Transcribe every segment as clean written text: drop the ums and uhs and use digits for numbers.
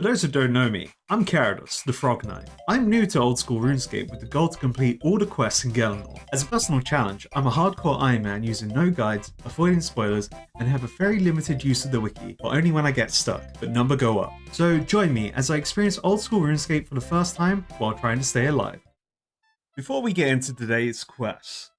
those who don't know me, I'm Caradus, the Frog Knight. I'm new to Old School Runescape with the goal to complete all the quests in Varlamore. As a personal challenge, I'm a hardcore Ironman using no guides, avoiding spoilers, and have a very limited use of the wiki, but only when I get stuck, but number go up. So join me as I experience Old School Runescape for the first time while trying to stay alive. Before we get into today's quests,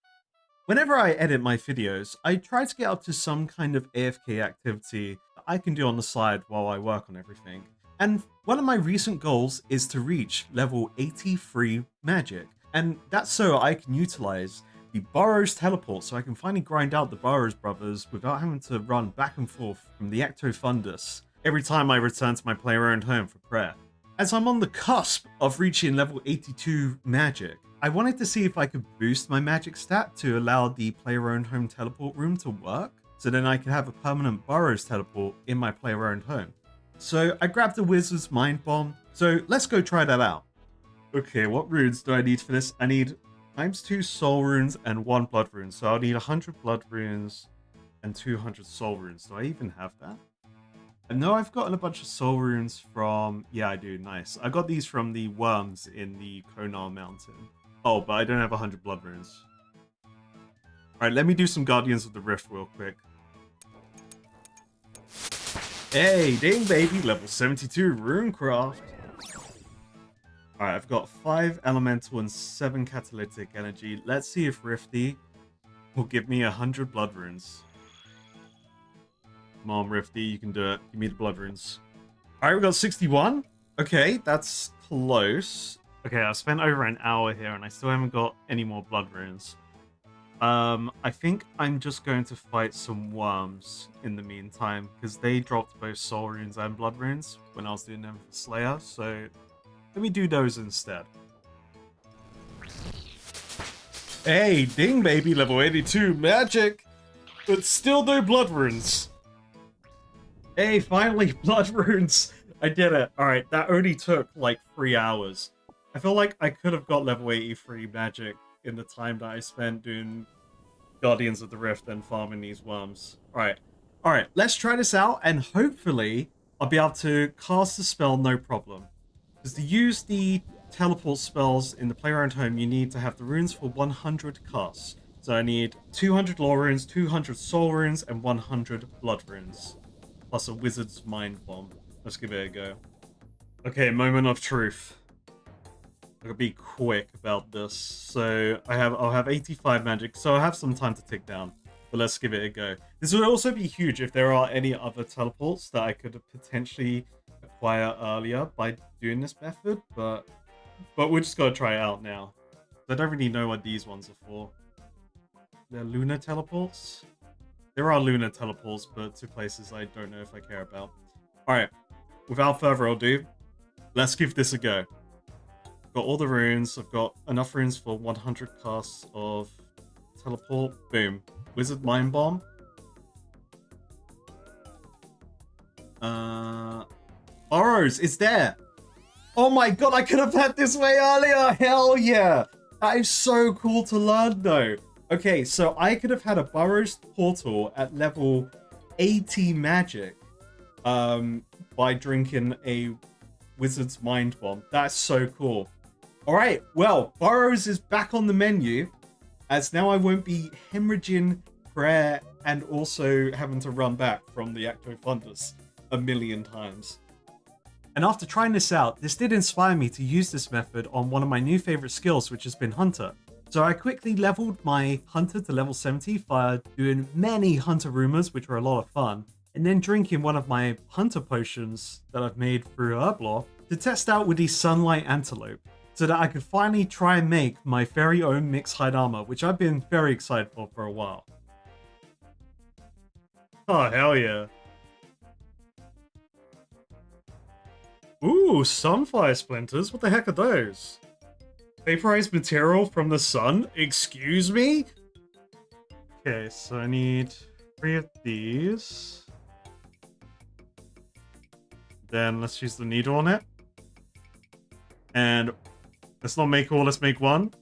whenever I edit my videos, I try to get up to some kind of AFK activity that I can do on the side while I work on everything. And one of my recent goals is to reach level 83 magic. And that's so I can utilize the Burrows teleport so I can finally grind out the Burrows brothers without having to run back and forth from the Ectofundus every time I return to my player-owned home for prayer. As I'm on the cusp of reaching level 82 magic, I wanted to see if I could boost my magic stat to allow the player-owned home teleport room to work, so then I could have a permanent Burrows teleport in my player-owned home. So I grabbed the Wizard's Mind Bomb, so let's go try that out. Okay, what runes do I need for this? I need ×2 soul runes and 1 blood rune, so I'll need 100 blood runes and 200 soul runes. Do I even have that? I know I've gotten a bunch of soul runes from... Yeah, I do. Nice. I got these from the worms in the Konar Mountain. Oh, but I don't have 100 blood runes. Alright, let me do some Guardians of the Rift real quick. Hey, dang baby, level 72 Runecraft. Alright, I've got 5 elemental and 7 catalytic energy. Let's see if Rifty will give me 100 blood runes. Come on, Rifty, you can do it. Give me the blood runes. Alright, we got 61. Okay, that's close. Okay, I've spent over an hour here and I still haven't got any more blood runes. I think I'm just going to fight some worms in the meantime, because they dropped both soul runes and blood runes when I was doing them for Slayer, so let me do those instead. Hey, ding baby, level 82 magic, but still no blood runes. Hey, finally, blood runes. I did it. Alright, that only took like 3 hours. I feel like I could have got level 83 magic in the time that I spent doing Guardians of the Rift and farming these worms. Alright, let's try this out, and hopefully I'll be able to cast the spell no problem. Because to use the teleport spells in the player-owned home, you need to have the runes for 100 casts. So I need 200 lore runes, 200 soul runes, and 100 blood runes. Plus a Wizard's Mind Bomb. Let's give it a go. Okay, moment of truth. I'll be quick about this. So I'll have 85 magic, so I'll have some time to tick down. But let's give it a go. This would also be huge if there are any other teleports that I could potentially acquire earlier by doing this method, but we're just gonna try it out now. I don't really know what these ones are for. They're lunar teleports? There are lunar teleports, but to places I don't know if I care about. Alright, without further ado, let's give this a go. Got all the runes. I've got enough runes for 100 casts of teleport. Boom. Wizard Mind Bomb. Burrows, it's there. Oh my god, I could have had this way earlier. Hell yeah. That is so cool to learn though. Okay, so I could have had a Burrows portal at level 80 magic by drinking a Wizard's Mind Bomb. That's so cool. Alright, well, Burrows is back on the menu, as now I won't be hemorrhaging prayer and also having to run back from the Ectofundus a million times. And after trying this out, this did inspire me to use this method on one of my new favorite skills, which has been Hunter. So I quickly leveled my Hunter to level 70 via doing many Hunter rumors, which were a lot of fun, and then drinking one of my Hunter potions that I've made through Herblore to test out with the Sunlight Antelope, so that I could finally try and make my very own mixed hide armor, which I've been very excited for a while. Oh, hell yeah. Ooh, sunfire splinters? What the heck are those? Vaporized material from the sun? Excuse me? Okay, so I need 3 of these. Then let's use the needle on it. And let's not make all, let's make 1.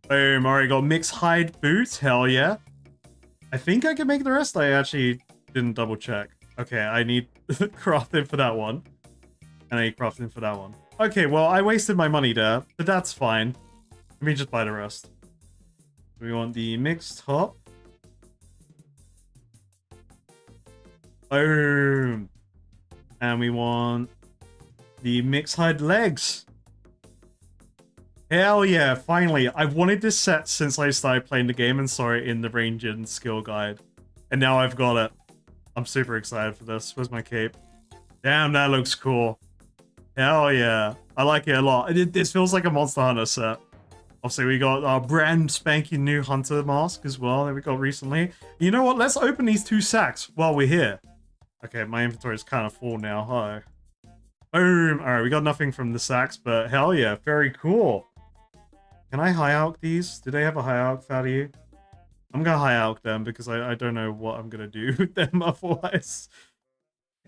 Boom, already got mixed hide boots, hell yeah. I think I can make the rest, I actually didn't double check. Okay, I need crafting for that one. And I need crafting for that one. Okay, well, I wasted my money there, but that's fine. Let me just buy the rest. We want the mixed top. Boom. And we want the mixed hide legs. Hell yeah, finally. I've wanted this set since I started playing the game and saw it in the range and skill guide. And now I've got it. I'm super excited for this. Where's my cape? Damn, that looks cool. Hell yeah. I like it a lot. This feels like a Monster Hunter set. Obviously, we got our brand spanking new Hunter mask as well that we got recently. You know what? Let's open these 2 sacks while we're here. Okay, my inventory is kind of full now. Hi. Boom. All right, we got nothing from the sacks, but hell yeah. Very cool. Can I high alch these? Do they have a high alch value? I'm gonna high alch them because I don't know what I'm gonna do with them otherwise.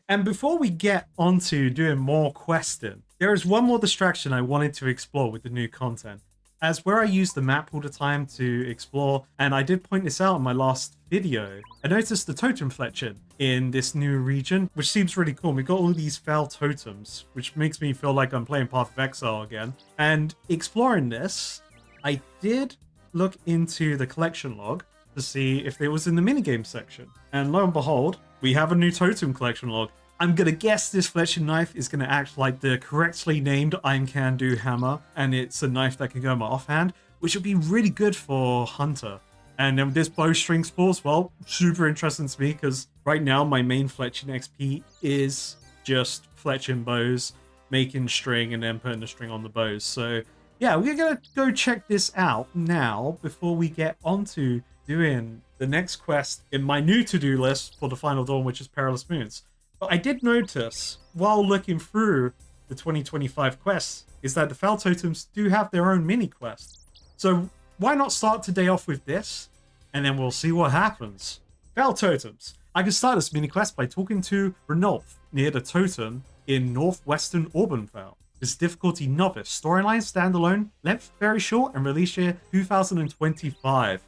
And before we get onto doing more questing, there is one more distraction I wanted to explore with the new content. As where I use the map all the time to explore, and I did point this out in my last video, I noticed the totem fletching in this new region, which seems really cool. We got all these fell totems, which makes me feel like I'm playing Path of Exile again. And exploring this, I did look into the collection log to see if it was in the minigame section. And lo and behold, we have a new totem collection log. I'm gonna guess this fletching knife is gonna act like the correctly named Iron Can Do hammer, and it's a knife that can go in my offhand, which would be really good for Hunter. And then this bowstring spores, well, super interesting to me because right now my main fletching XP is just fletching bows, making string, and then putting the string on the bows. So yeah, we're gonna go check this out now before we get onto doing the next quest in my new to-do list for the final dawn, which is Perilous Moons. But I did notice while looking through the 2025 quests is that the Foul Totems do have their own mini quest. So why not start today off with this and then we'll see what happens. Foul Totems. I can start this mini quest by talking to Renolf near the totem in northwestern Auburndale. This difficulty novice, storyline standalone, length very short, and release year 2025.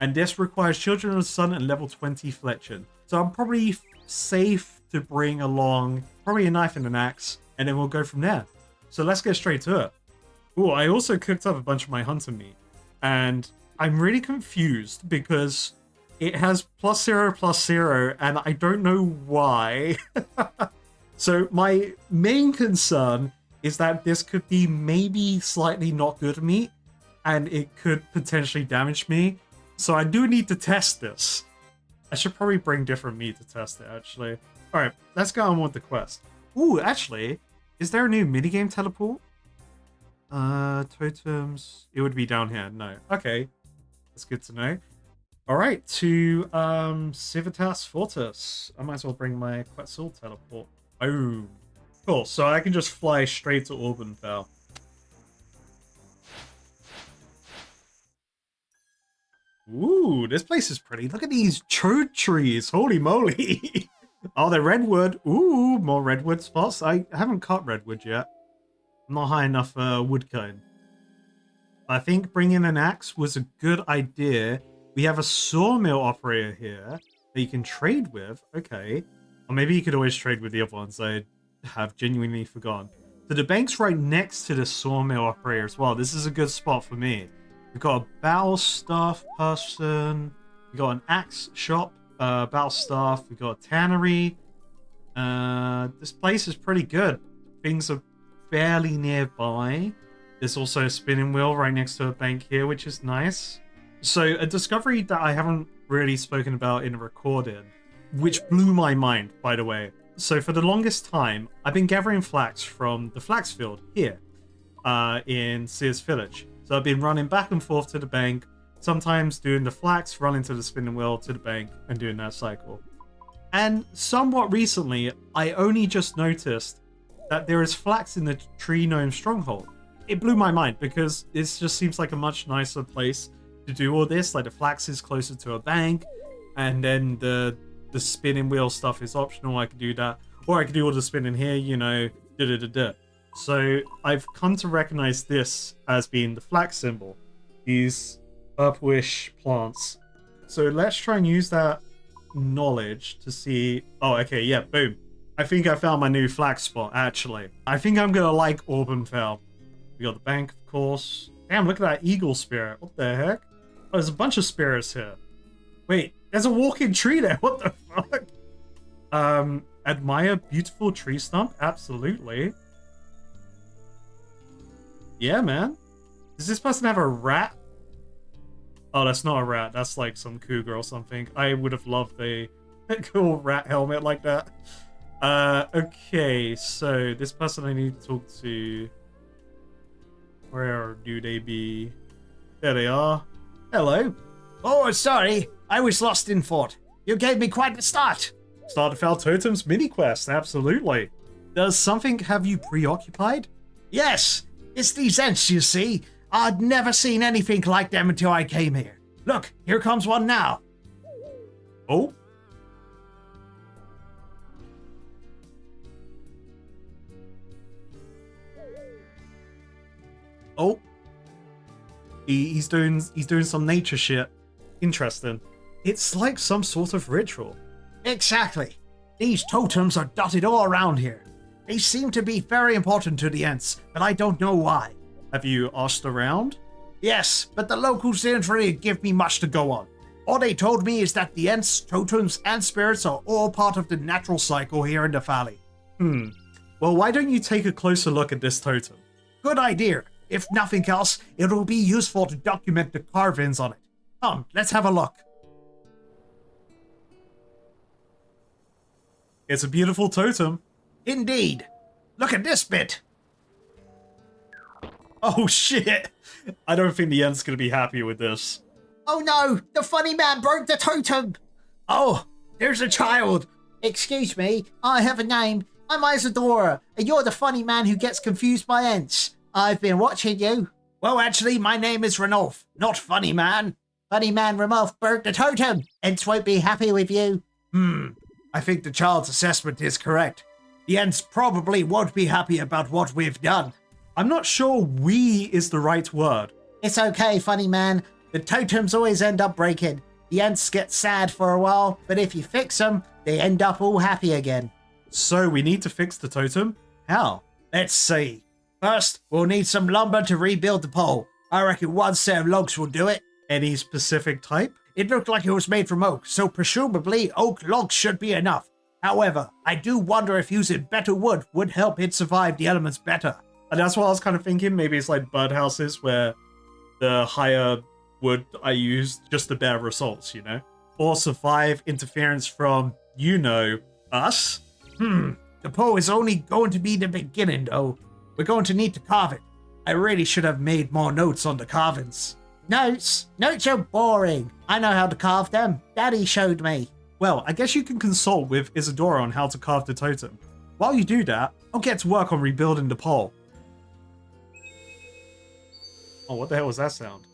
And this requires Children of the Sun and level 20 fletching. So I'm probably safe to bring along probably a knife and an axe, and then we'll go from there. So let's get straight to it. Oh, I also cooked up a bunch of my hunter meat, and I'm really confused because it has +0/+0, and I don't know why. So my main concern is that this could be maybe slightly not good meat, and it could potentially damage me. So I do need to test this. I should probably bring different meat to test it, actually. Alright, let's go on with the quest. Ooh, actually, is there a new minigame teleport? Totems. It would be down here. No. Okay. That's good to know. Alright, to Civitas Fortis. I might as well bring my Quetzal teleport. Oh. Cool, so I can just fly straight to Auburndale. Ooh, this place is pretty. Look at these chode trees. Holy moly. Oh, they're redwood. Ooh, more redwood spots. I haven't cut redwood yet. I'm not high enough wood cutting. I think bringing an axe was a good idea. We have a sawmill operator here that you can trade with. Okay. Or maybe you could always trade with the other ones. I have genuinely forgotten. So the bank's right next to the sawmill operator as well. This is a good spot for me. We've got a battle staff person. We got an axe shop, battle staff. We got a tannery. This place is pretty good. Things are fairly nearby. There's also a spinning wheel right next to a bank here, which is nice. So a discovery that I haven't really spoken about in a recording, which blew my mind, by the way. So for the longest time, I've been gathering flax from the flax field here in Sears Village. So I've been running back and forth to the bank, sometimes doing the flax, running to the spinning wheel, to the bank, and doing that cycle. And somewhat recently, I only just noticed that there is flax in the Tree Gnome Stronghold. It blew my mind because this just seems like a much nicer place to do all this. Like the flax is closer to a bank, and then the spinning wheel stuff is optional. I could do that, or I could do all the spinning here, you know, da-da-da-da. So I've come to recognize this as being the flax symbol, these purplish plants. So let's try and use that knowledge to see. Oh, okay, yeah, boom. I think I found my new flag spot, actually. I think I'm gonna like Auburn-Fell. We got the bank, of course. Damn, look at that eagle spirit. What the heck? Oh, there's a bunch of spirits here. Wait, there's a walking tree there. What the fuck? Admire beautiful tree stump? Absolutely. Yeah, man. Does this person have a rat? Oh, that's not a rat. That's like some cougar or something. I would have loved a cool rat helmet like that. Okay, so this person I need to talk to. Where do they be? There they are. Hello. Oh, sorry. I was lost in thought. You gave me quite the start. Start to Fell Totems mini quest, absolutely. Does something have you preoccupied? Yes, it's these Ents, you see. I'd never seen anything like them until I came here. Look, here comes one now. Oh? Oh. He's doing some nature shit. Interesting. It's like some sort of ritual. Exactly. These totems are dotted all around here. They seem to be very important to the Ents, but I don't know why. Have you asked around? Yes, but the locals didn't really give me much to go on. All they told me is that the Ents, totems, and spirits are all part of the natural cycle here in the valley. Well, why don't you take a closer look at this totem? Good idea. If nothing else, it'll be useful to document the carvings on it. Come, let's have a look. It's a beautiful totem. Indeed. Look at this bit. Oh shit! I don't think the Ent's gonna be happy with this. Oh no! The funny man broke the totem! Oh, there's a child! Excuse me, I have a name. I'm Isadora, and you're the funny man who gets confused by Ents. I've been watching you. Well, actually, my name is Ranulf, not Funny Man. Funny Man Ranulf broke the totem. Ents won't be happy with you. I think the child's assessment is correct. The Ents probably won't be happy about what we've done. I'm not sure "we" is the right word. It's okay, Funny Man. The totems always end up breaking. The Ents get sad for a while, but if you fix them, they end up all happy again. So we need to fix the totem? How? Let's see. First, we'll need some lumber to rebuild the pole. I reckon one set of logs will do it. Any specific type? It looked like it was made from oak, so presumably oak logs should be enough. However, I do wonder if using better wood would help it survive the elements better. And that's what I was kind of thinking. Maybe it's like birdhouses where the higher wood I use just the better results, you know? Or survive interference from, us? The pole is only going to be the beginning, though. We're going to need to carve it. I really should have made more notes on the carvings. Notes? Notes are boring. I know how to carve them. Daddy showed me. Well, I guess you can consult with Isadora on how to carve the totem. While you do that, I'll get to work on rebuilding the pole. Oh, what the hell was that sound?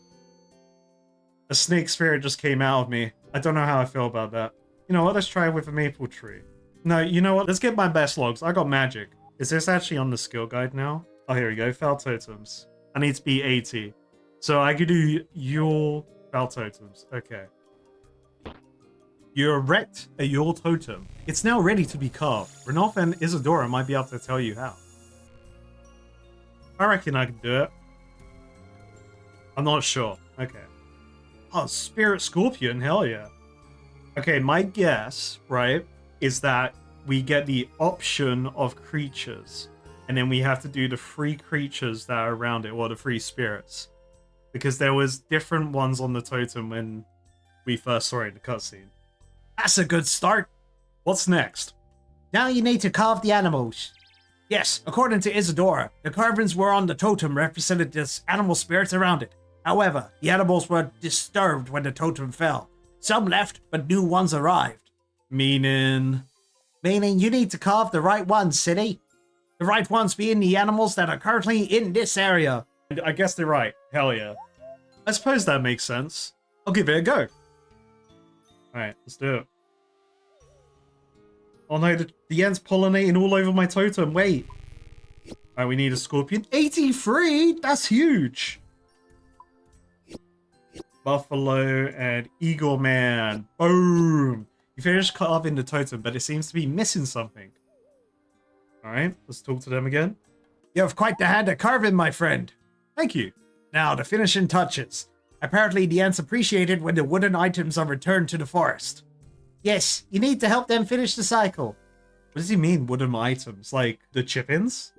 A snake spirit just came out of me. I don't know how I feel about that. You know what, let's try with a maple tree. No, you know what, let's get my best logs. I got magic. Is this actually on the skill guide now? Oh, here we go, fell totems. I need to be 80. So I could do your fell totems. Okay. You erect a Yule totem. It's now ready to be carved. Ranulf and Isadora might be able to tell you how. I reckon I can do it. I'm not sure. Okay. Oh, Spirit Scorpion, hell yeah. Okay, my guess, right, is that we get the option of creatures. And then we have to do the 3 creatures that are around it, or the 3 spirits. Because there was different ones on the totem when we first saw it in the cutscene. That's a good start. What's next? Now you need to carve the animals. Yes, according to Isadora, the carvings were on the totem represented as animal spirits around it. However, the animals were disturbed when the totem fell. Some left, but new ones arrived. Meaning you need to carve the right ones, City. The right ones being the animals that are currently in this area. I guess they're right. Hell yeah. I suppose that makes sense. I'll give it a go. Alright, let's do it. Oh no, the Ent's pollinating all over my totem. Wait. Alright, we need a scorpion. 83? That's huge. Buffalo and Eagle Man. Boom. You finished carving the totem, but it seems to be missing something. Alright, let's talk to them again. You have quite the hand at carving, my friend. Thank you. Now, the finishing touches. Apparently, the ants appreciate it when the wooden items are returned to the forest. Yes, you need to help them finish the cycle. What does he mean, wooden items? Like the chip-ins?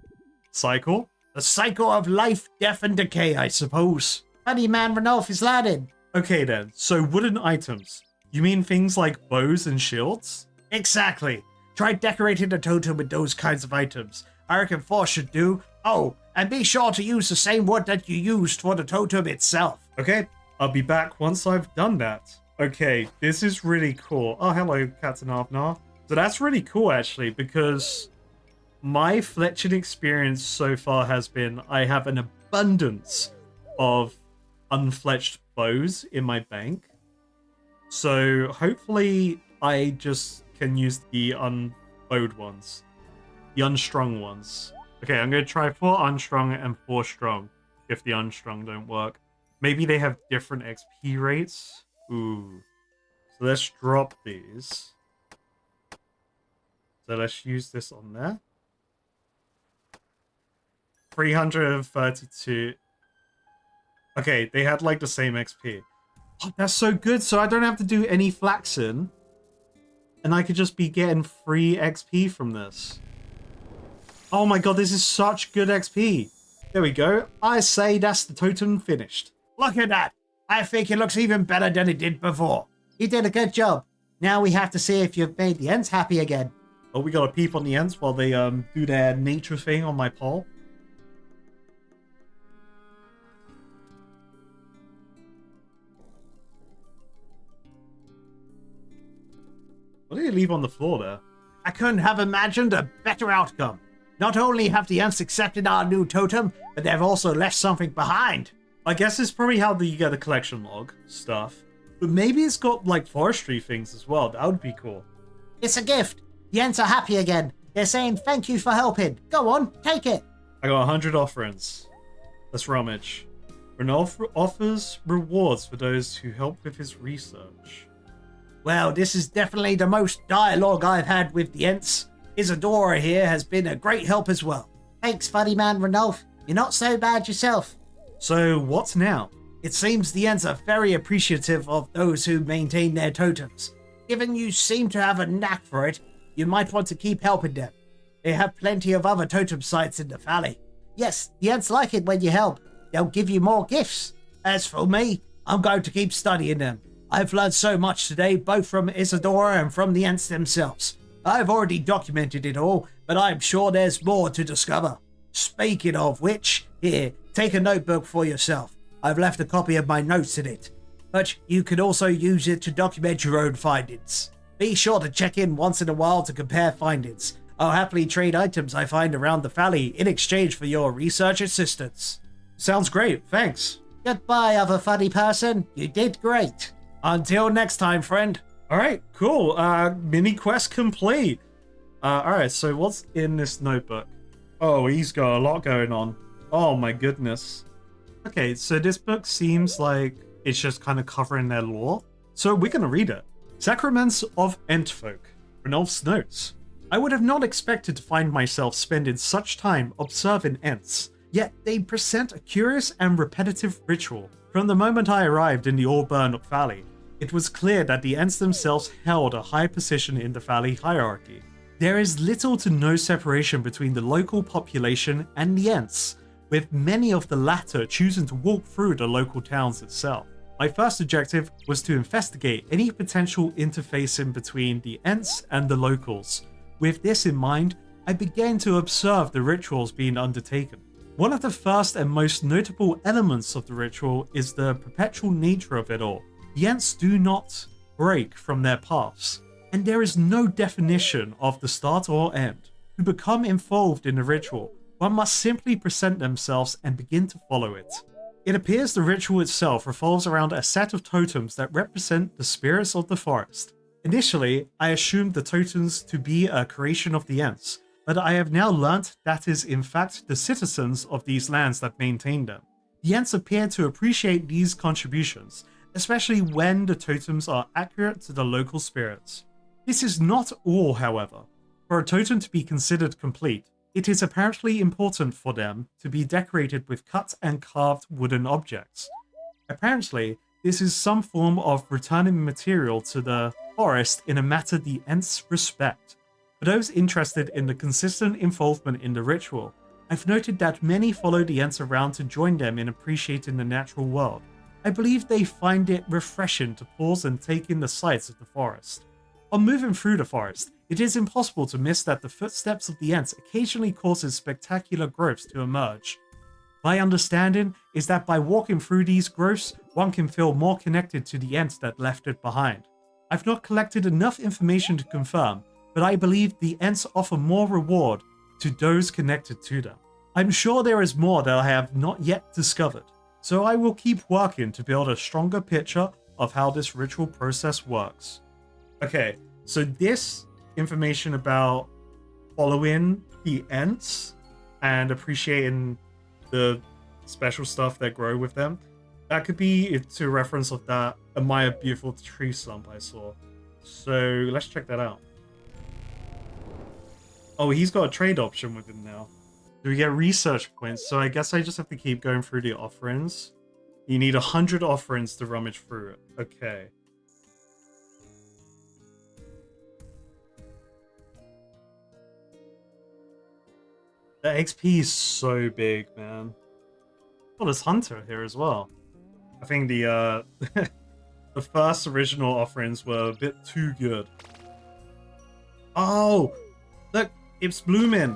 Cycle? The cycle of life, death, and decay, I suppose. Funny man Ranulph is landing. Okay then, so wooden items. You mean things like bows and shields? Exactly. Try decorating the totem with those kinds of items. I reckon 4 should do. Oh, and be sure to use the same wood that you used for the totem itself. Okay, I'll be back once I've done that. Okay, this is really cool. Oh, hello, Captain Avnar. So that's really cool, actually, because my fletching experience so far has been I have an abundance of unfletched bows in my bank. So hopefully I just can use the unbowed ones. The unstrung ones. Okay, I'm going to try 4 unstrung and 4 strong if the unstrung don't work. Maybe they have different XP rates. Ooh. So let's drop these. So let's use this on there. 332. Okay, they had like the same XP. Oh, that's so good. So I don't have to do any flaxen. And I could just be getting free XP from this. Oh my god, this is such good XP. There we go. I say that's the totem finished. Look at that. I think it looks even better than it did before. You did a good job. Now we have to see if you've made the ants happy again. Oh, we got to peep on the ants while they do their nature thing on my pole. What did he leave on the floor there? I couldn't have imagined a better outcome. Not only have the ants accepted our new totem, but they've also left something behind. I guess it's probably how you get the collection log stuff. But maybe it's got like forestry things as well. That would be cool. It's a gift. The ants are happy again. They're saying thank you for helping. Go on, take it. I got 100 offerings. Let's rummage. Ranulph offers rewards for those who help with his research. Well, this is definitely the most dialogue I've had with the ants. Isadora here has been a great help as well. Thanks, funny man Ranulph. You're not so bad yourself. So, what's now? It seems the ants are very appreciative of those who maintain their totems. Given you seem to have a knack for it, you might want to keep helping them. They have plenty of other totem sites in the valley. Yes, the ants like it when you help. They'll give you more gifts. As for me, I'm going to keep studying them. I've learned so much today, both from Isadora and from the ants themselves. I've already documented it all, but I'm sure there's more to discover. Speaking of which, here, take a notebook for yourself. I've left a copy of my notes in it, but you can also use it to document your own findings. Be sure to check in once in a while to compare findings. I'll happily trade items I find around the valley in exchange for your research assistance. Sounds great, thanks. Goodbye, other funny person. You did great. Until next time, friend. Alright, cool. Mini quest complete. Alright, so what's in this notebook? Oh, he's got a lot going on. Oh my goodness. Okay, so this book seems like it's just kind of covering their lore. So we're going to read it. Sacraments of Entfolk. Ranulph's notes. I would have not expected to find myself spending such time observing Ents, yet they present a curious and repetitive ritual. From the moment I arrived in the Auburn Valley, it was clear that the Ents themselves held a high position in the valley hierarchy. There is little to no separation between the local population and the Ents, with many of the latter choosing to walk through the local towns itself. My first objective was to investigate any potential interfacing between the Ents and the locals. With this in mind, I began to observe the rituals being undertaken. One of the first and most notable elements of the ritual is the perpetual nature of it all. The Ents do not break from their paths, and there is no definition of the start or end. To become involved in the ritual, one must simply present themselves and begin to follow it. It appears the ritual itself revolves around a set of totems that represent the spirits of the forest. Initially, I assumed the totems to be a creation of the Ents, but I have now learnt that is in fact the citizens of these lands that maintain them. The Ents appear to appreciate these contributions, especially when the totems are accurate to the local spirits. This is not all, however. For a totem to be considered complete, It is apparently important for them to be decorated with cut and carved wooden objects. Apparently, this is some form of returning material to the forest in a matter the Ents respect. For those interested in the consistent involvement in the ritual, I've noted that many follow the Ents around to join them in appreciating the natural world. I believe they find it refreshing to pause and take in the sights of the forest. On moving through the forest, it is impossible to miss that the footsteps of the Ents occasionally causes spectacular growths to emerge. My understanding is that by walking through these growths, one can feel more connected to the Ents that left it behind. I've not collected enough information to confirm, but I believe the Ents offer more reward to those connected to them. I'm sure there is more that I have not yet discovered, so I will keep working to build a stronger picture of how this ritual process works. Okay, so this information about following the Ents and appreciating the special stuff that grow with them, that could be to reference of that Amaya beautiful tree slump I saw. So let's check that out. Oh, he's got a trade option with him now. Do we get research points? So I guess I just have to keep going through the offerings. You need 100 offerings to rummage through it. Okay. The XP is so big, man. Oh, there's Hunter here as well. I think the the first original offerings were a bit too good. Oh, look, it's blooming.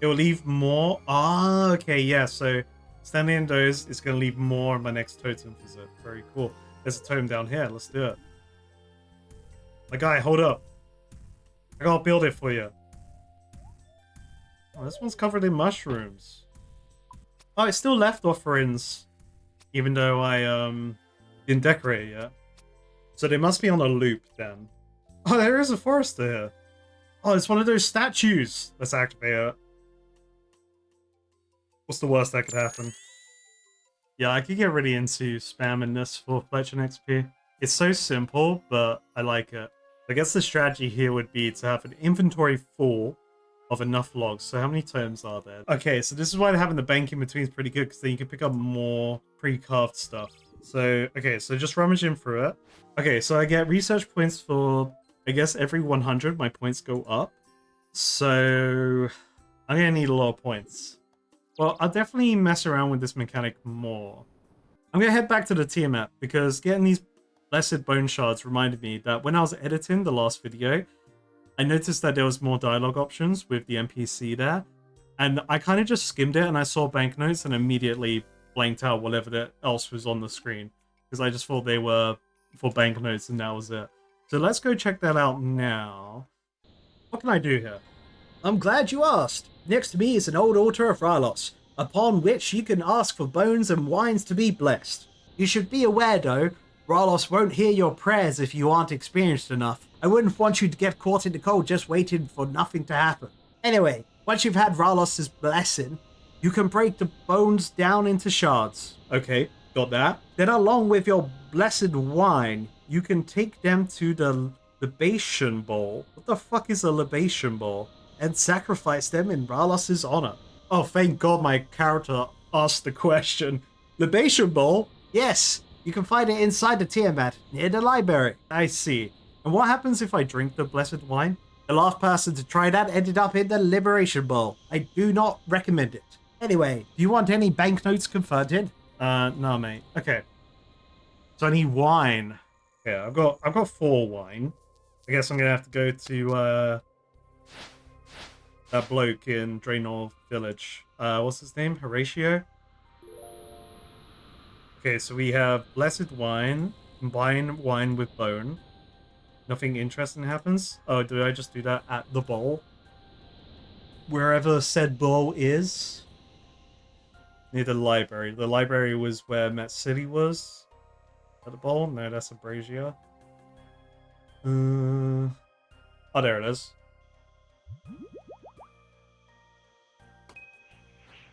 It will leave more. Ah, okay, yeah. So standing in those is going to leave more on my next totem visit. Very cool. There's a totem down here. Let's do it. My guy, hold up. I gotta build it for you. Oh, this one's covered in mushrooms. Oh, it's still left offerings, even though I didn't decorate it yet. So they must be on a loop then. Oh, there is a forester here. Oh, it's one of those statues. Let's activate it. What's the worst that could happen? Yeah, I could get really into spamming this for collection XP. It's so simple, but I like it. I guess the strategy here would be to have an inventory full of enough logs. So how many tomes are there? Okay, so this is why having the bank in between is pretty good, because then you can pick up more pre-carved stuff. So, okay, so just rummaging through it. Okay, so I get research points for, I guess, every 100, my points go up. So, I'm gonna need a lot of points. Well, I'll definitely mess around with this mechanic more. I'm gonna head back to the Tiamat, because getting these Blessed Bone Shards reminded me that when I was editing the last video, I noticed that there was more dialogue options with the NPC there, and I kind of just skimmed it and I saw banknotes and immediately blanked out whatever else was on the screen, because I just thought they were for banknotes and that was it. So let's go check that out now. What can I do here? I'm glad you asked. Next to me is an old altar of Ralos, upon which you can ask for bones and wines to be blessed. You should be aware though, Ralos won't hear your prayers if you aren't experienced enough. I wouldn't want you to get caught in the cold just waiting for nothing to happen. Anyway, once you've had Ralos' blessing, you can break the bones down into shards. Okay, got that. Then along with your blessed wine, you can take them to the Libation Bowl. What the fuck is a Libation Bowl? and sacrifice them in Ralos' honor. Oh, thank God my character asked the question. Libation Bowl? Yes, you can find it inside the Tiamat, near the library. I see. And what happens if I drink the blessed wine? The last person to try that ended up in the Liberation Bowl. I do not recommend it. Anyway, do you want any banknotes converted? No, mate. Okay. So I need wine. Okay, I've got 4 wine. I guess I'm gonna have to go to that bloke in Draenor Village. What's his name? Horatio? Okay, so we have blessed wine, combine wine with bone. Nothing interesting happens. Oh, did I just do that at the bowl? Wherever said bowl is. Near the library. The library was where Met City was. At the bowl? No, that's a brazier. Oh, there it is.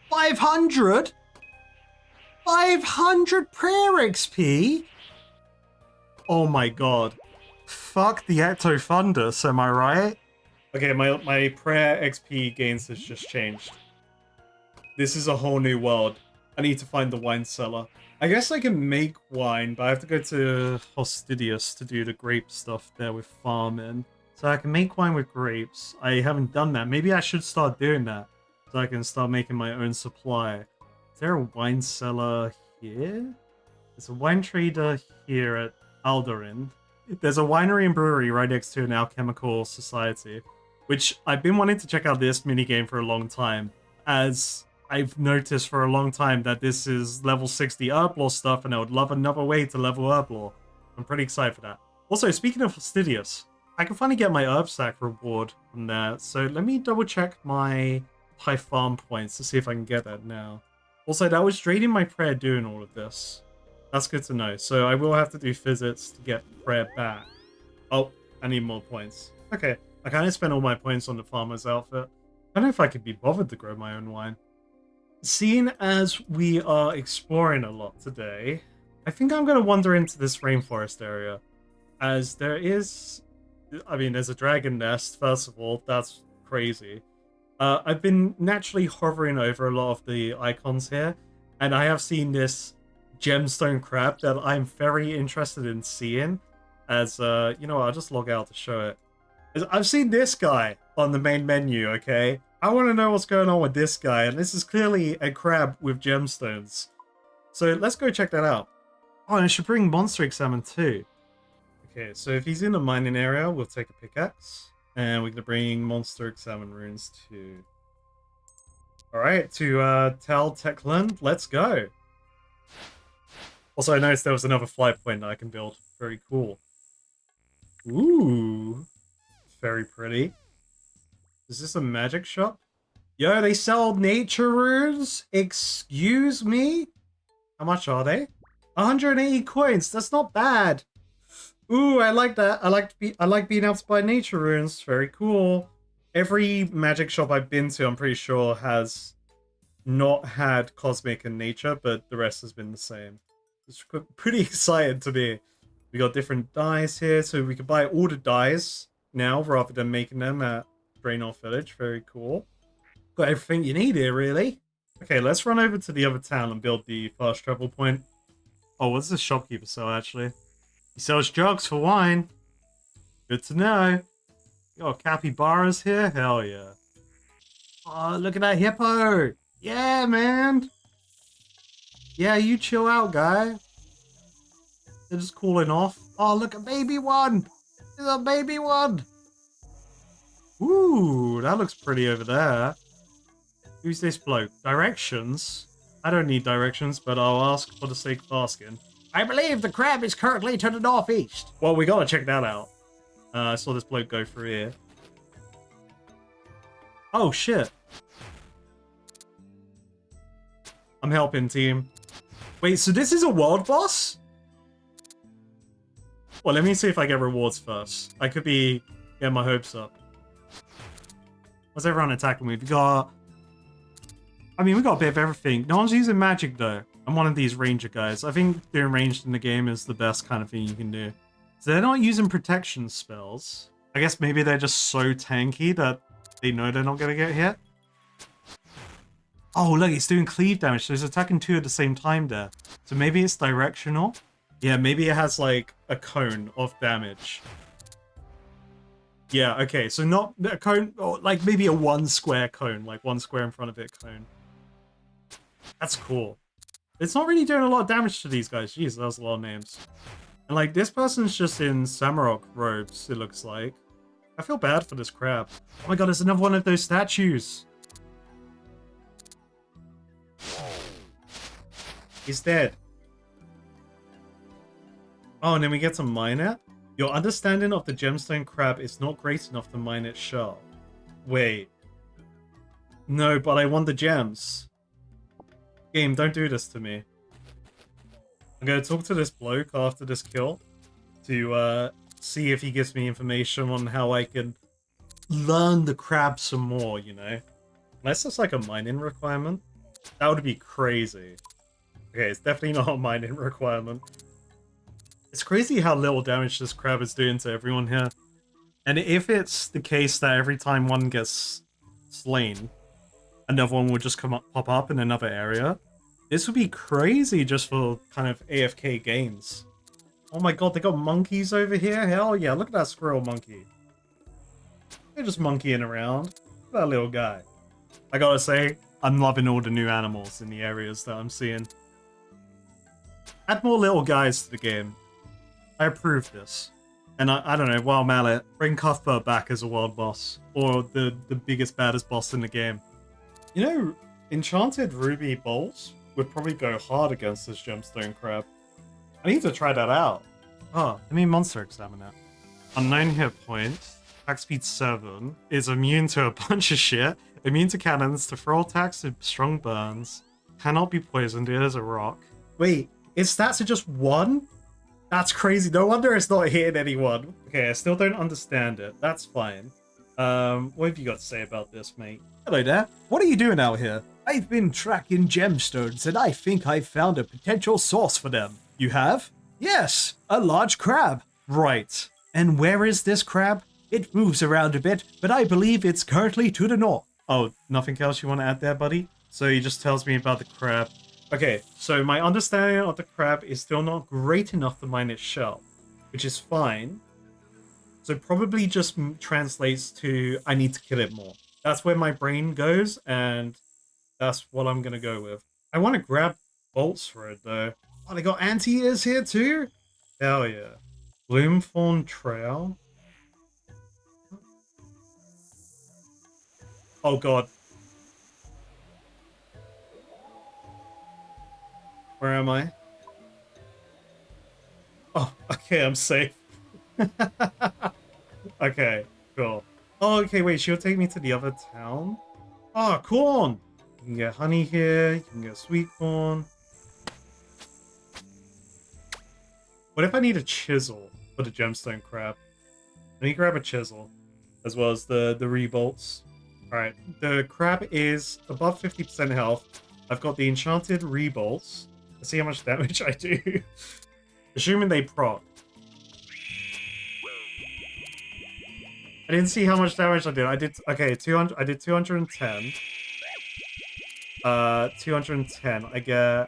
500? 500 prayer XP? Oh my god. Fuck the Ecto Fundus, am I right? Okay, my prayer XP gains has just changed. This is a whole new world. I need to find the wine cellar. I guess I can make wine, but I have to go to Hostidius to do the grape stuff there with farming. So I can make wine with grapes. I haven't done that. Maybe I should start doing that so I can start making my own supply. Is there a wine cellar here? There's a wine trader here at Alderin. There's a winery and brewery right next to an alchemical society, which I've been wanting to check out this minigame for a long time, as I've noticed for a long time that this is level 60 Herblore stuff, and I would love another way to level Herblore. I'm pretty excited for that. Also, speaking of Fastidious, I can finally get my herb sack reward from there, so let me double check my high farm points to see if I can get that now. Also, that was draining my prayer doing all of this. That's good to know. So I will have to do visits to get prayer back. Oh, I need more points. Okay, I kind of spent all my points on the farmer's outfit. I don't know if I could be bothered to grow my own wine. Seeing as we are exploring a lot today, I think I'm going to wander into this rainforest area. As there is... I mean, there's a dragon nest, first of all. That's crazy. I've been naturally hovering over a lot of the icons here, and I have seen this gemstone crab that I'm very interested in seeing. As, you know, I'll just log out to show it. I've seen this guy on the main menu, okay? I want to know what's going on with this guy, and this is clearly a crab with gemstones. So let's go check that out. Oh, and I should bring monster examine too. Okay, so if he's in the mining area, we'll take a pickaxe. And we're going to bring monster examine runes too. Alright, to Tal Techland, let's go. Also, I noticed there was another flight point that I can build. Very cool. Ooh. Very pretty. Is this a magic shop? Yo, they sell nature runes? Excuse me? How much are they? 180 coins. That's not bad. Ooh, I like that. I like being able to buy nature runes. Very cool. Every magic shop I've been to, I'm pretty sure, has not had cosmic and nature, but the rest has been the same. It's pretty exciting to me. We got different dyes here, so we can buy all the dyes now rather than making them at Draenor Village. Very cool. Got everything you need here, really. Okay, let's run over to the other town and build the fast travel point. Oh, what does the shopkeeper sell, actually? He sells jugs for wine. Good to know. Got capybaras here? Hell yeah. Oh, look at that hippo. Yeah, man. Yeah, you chill out, guy. They're just cooling off. Oh, look, a baby one. There's a baby one. Ooh, that looks pretty over there. Who's this bloke? Directions? I don't need directions, but I'll ask for the sake of asking. I believe the crab is currently to the northeast. Well, we gotta check that out. I saw this bloke go through here. Oh, shit. I'm helping, team. Wait, so this is a world boss? Well, let me see if I get rewards first. I could be getting my hopes up. What's everyone attacking me? We got... I mean, we got a bit of everything. No one's using magic, though. I'm one of these ranger guys. I think doing ranged in the game is the best kind of thing you can do. So they're not using protection spells. I guess maybe they're just so tanky that they know they're not going to get hit. Oh, look, it's doing cleave damage. So it's attacking two at the same time there. So maybe it's directional? Yeah, maybe it has, like, a cone of damage. Yeah, okay. So not a cone, or like maybe a one square cone. Like one square in front of it cone. That's cool. It's not really doing a lot of damage to these guys. Jeez, that was a lot of names. And like, this person's just in Samurok robes, it looks like. I feel bad for this crab. Oh my god, there's another one of those statues. He's dead. Oh, and then we get to mine it? Your understanding of the gemstone crab is not great enough to mine its shell. Wait. No, but I want the gems. Game, don't do this to me. I'm going to talk to this bloke after this kill to see if he gives me information on how I can learn the crab some more, you know? Unless it's like a mining requirement. That would be crazy. Okay, it's definitely not a mining requirement. It's crazy how little damage this crab is doing to everyone here. And if it's the case that every time one gets slain, another one will just pop up in another area, this would be crazy just for kind of AFK games. Oh my god, they got monkeys over here? Hell yeah, look at that squirrel monkey. They're just monkeying around. Look at that little guy. I gotta say, I'm loving all the new animals in the areas that I'm seeing. Add more little guys to the game. I approve this. And I don't know, Wild Mallet, bring Cuthbert back as a wild boss. Or the biggest, baddest boss in the game. You know, Enchanted Ruby Bolts would probably go hard against this Gemstone Crab. I need to try that out. Oh, let me monster examine it. Unknown hit points, attack speed 7, is immune to a bunch of shit, immune to cannons, to throw attacks to strong burns, cannot be poisoned, it is a rock. Wait, its stats are just 1? That's crazy. No wonder it's not hitting anyone. Okay, I still don't understand it. That's fine. What have you got to say about this, mate? Hello there. What are you doing out here? I've been tracking gemstones and I think I've found a potential source for them. You have? Yes, a large crab. Right. And where is this crab? It moves around a bit, but I believe it's currently to the north. Oh, nothing else you want to add there, buddy? So he just tells me about the crab. Okay, so my understanding of the crab is still not great enough to mine its shell, which is fine. So probably just translates to I need to kill it more. That's where my brain goes, and that's what I'm going to go with. I want to grab bolts for it, though. Oh, they got anti-ears here, too? Hell yeah. Bloomthorn Trail. Oh, God. Where am I? Oh, okay, I'm safe. Okay, cool. Oh, okay, wait, she'll take me to the other town? Oh, corn! You can get honey here, you can get sweet corn. What if I need a chisel for the gemstone crab? Let me grab a chisel, as well as the rebolts. Alright, the crab is above 50% health. I've got the enchanted rebolts. Let's see how much damage I do. Assuming they proc. I didn't see how much damage I did. I did, okay, 200. I did 210. 210. I get, how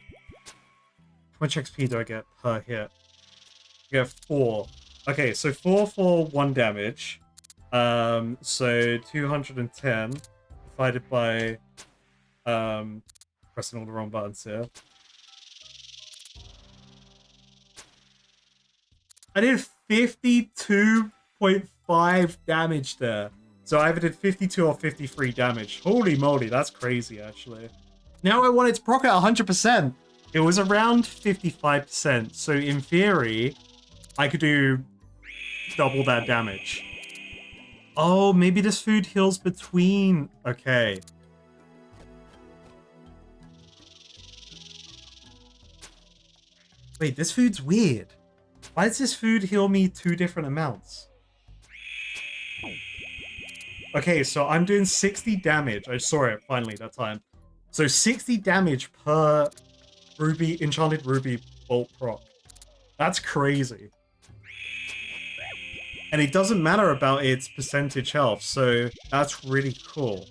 much XP do I get per hit? I get 4. Okay, so 4 for 1 damage. So 210 divided by, pressing all the wrong buttons here. I did 52.5 damage there. So I either did 52 or 53 damage. Holy moly, that's crazy, actually. Now I want it to proc at 100%. It was around 55%. So in theory, I could do double that damage. Oh, maybe this food heals between. Okay. Wait, this food's weird. Why does this food heal me 2 different amounts? Okay, so I'm doing 60 damage. I saw it finally that time. So 60 damage per ruby, enchanted ruby bolt proc. That's crazy. And it doesn't matter about its percentage health, so that's really cool.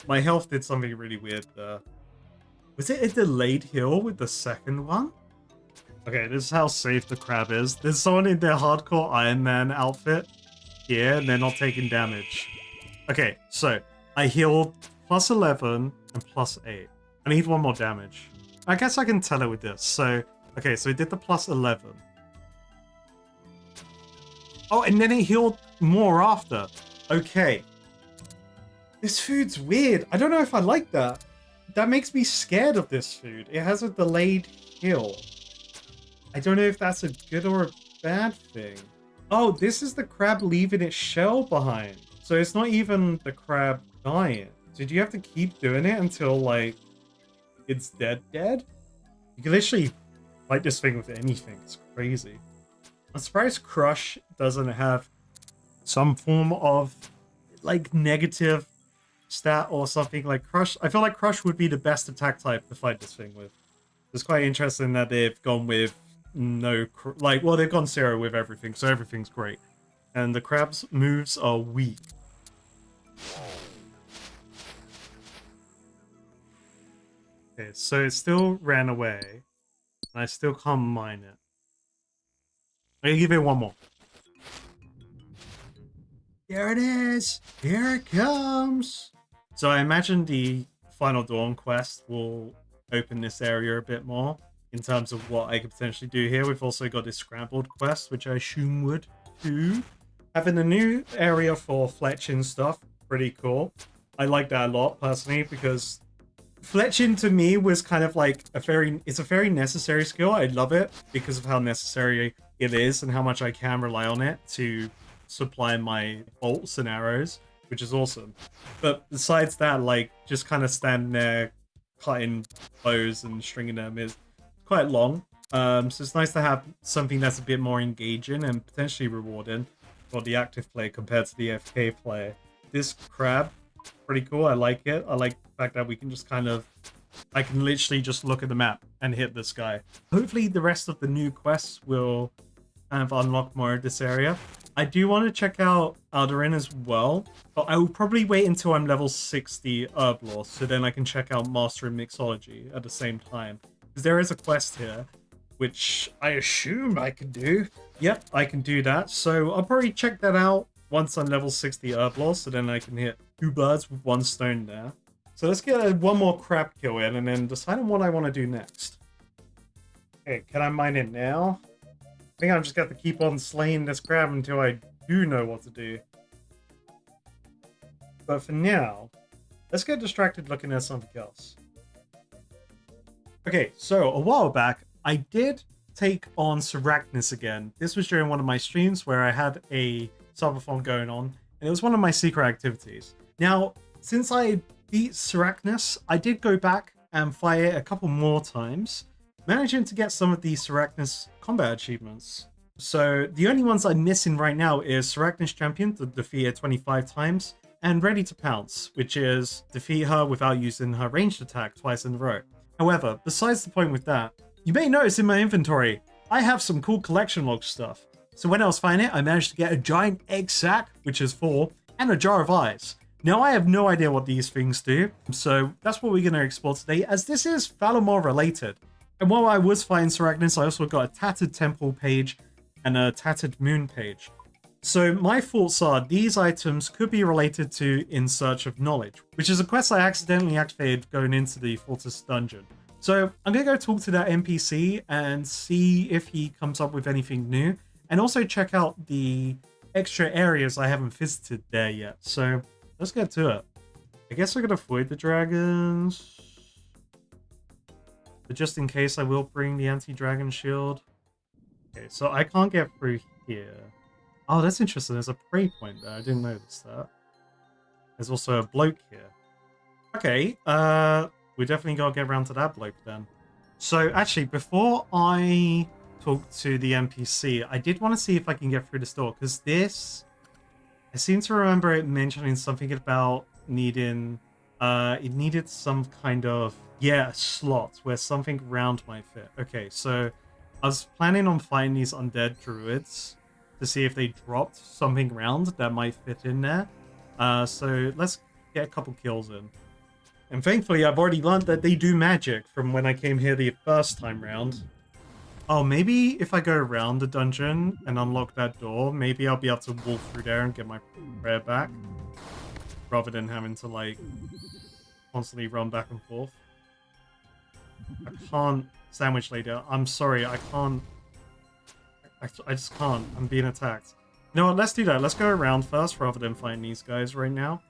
My health did something really weird there. Was it a delayed heal with the second one? Okay, this is how safe the crab is. There's someone in their hardcore Iron Man outfit here, and they're not taking damage. Okay, so I healed plus 11 and plus 8. I need 1 more damage. I guess I can tell it with this. So, okay, so it did the plus 11. Oh, and then it healed more after. Okay. This food's weird. I don't know if I like that. That makes me scared of this food. It has a delayed heal. I don't know if that's a good or a bad thing. Oh, this is the crab leaving its shell behind. So it's not even the crab dying. So do you have to keep doing it until, like, it's dead? You can literally fight this thing with anything. It's crazy. I'm surprised Crush doesn't have some form of like negative stat or something. Like Crush, I feel like Crush would be the best attack type to fight this thing with. It's quite interesting that they've gone with well, they've gone 0 with everything, so everything's great. And the crab's moves are weak. Okay, so it still ran away, and I still can't mine it. I'm gonna give it one more. There it is! Here it comes! So I imagine the Final Dawn quest will open this area a bit more in terms of what I could potentially do here. We've also got this Scrambled quest, which I assume would too. Having a new area for fletching stuff, pretty cool. I like that a lot, personally, because fletching to me was kind of like it's a very necessary skill. I love it because of how necessary it is and how much I can rely on it to supply my bolts and arrows, which is awesome. But besides that, like, just kind of standing there cutting bows and stringing them is quite long. So it's nice to have something that's a bit more engaging and potentially rewarding for the active player compared to the FK player. This crab, pretty cool. I like it. I like the fact that we can just I can literally just look at the map and hit this guy. Hopefully the rest of the new quests will kind of unlock more of this area. I do want to check out Alderin as well, but I will probably wait until I'm level 60 Herblore, so then I can check out Master in Mixology at the same time. Because there is a quest here, which I assume I can do. Yep, I can do that. So I'll probably check that out once I'm level 60 Herblore, so then I can hit 2 birds with 1 stone there. So let's get one more crab kill in and then decide on what I want to do next. Okay, can I mine it now? I think I've just got to keep on slaying this crab until I do know what to do. But for now, let's get distracted looking at something else. Okay, so a while back, I did take on Seracnus again. This was during one of my streams where I had a subathon going on, and it was one of my secret activities. Now, since I beat Seracnus, I did go back and fight it a couple more times, managing to get some of the Seracnus combat achievements. So the only ones I'm missing right now is Seracnus Champion, to defeat her 25 times, and Ready to Pounce, which is defeat her without using her ranged attack twice in a row. However, besides the point with that, you may notice in my inventory, I have some cool collection log stuff. So when I was fighting it, I managed to get a giant egg sac, which is 4, and a jar of eyes. Now, I have no idea what these things do, so that's what we're going to explore today, as this is Varlamore related. And while I was fighting Seracnus, I also got a Tattered Temple page and a Tattered Moon page. So my thoughts are these items could be related to In Search of Knowledge, which is a quest I accidentally activated going into the Fortress dungeon. So I'm going to go talk to that NPC and see if he comes up with anything new, and also check out the extra areas I haven't visited there yet. So let's get to it. I guess I could avoid the dragons. But just in case, I will bring the anti-dragon shield. Okay, so I can't get through here. Oh, that's interesting. There's a prey point there. I didn't notice that. There's also a bloke here. Okay, we definitely gotta get around to that bloke then. So actually, before I talk to the NPC, I did want to see if I can get through this door, because this... I seem to remember it mentioning something about needing... it needed some kind of... Yeah, a slot where something round might fit. Okay, so I was planning on finding these undead druids to see if they dropped something round that might fit in there. So let's get a couple kills in. And thankfully, I've already learned that they do magic from when I came here the first time round. Oh, maybe if I go around the dungeon and unlock that door, maybe I'll be able to walk through there and get my prayer back, rather than having to, like, constantly run back and forth. I can't, sandwich lady. I'm sorry, I can't. I just can't. I'm being attacked. You know what? Let's do that. Let's go around first rather than fighting these guys right now.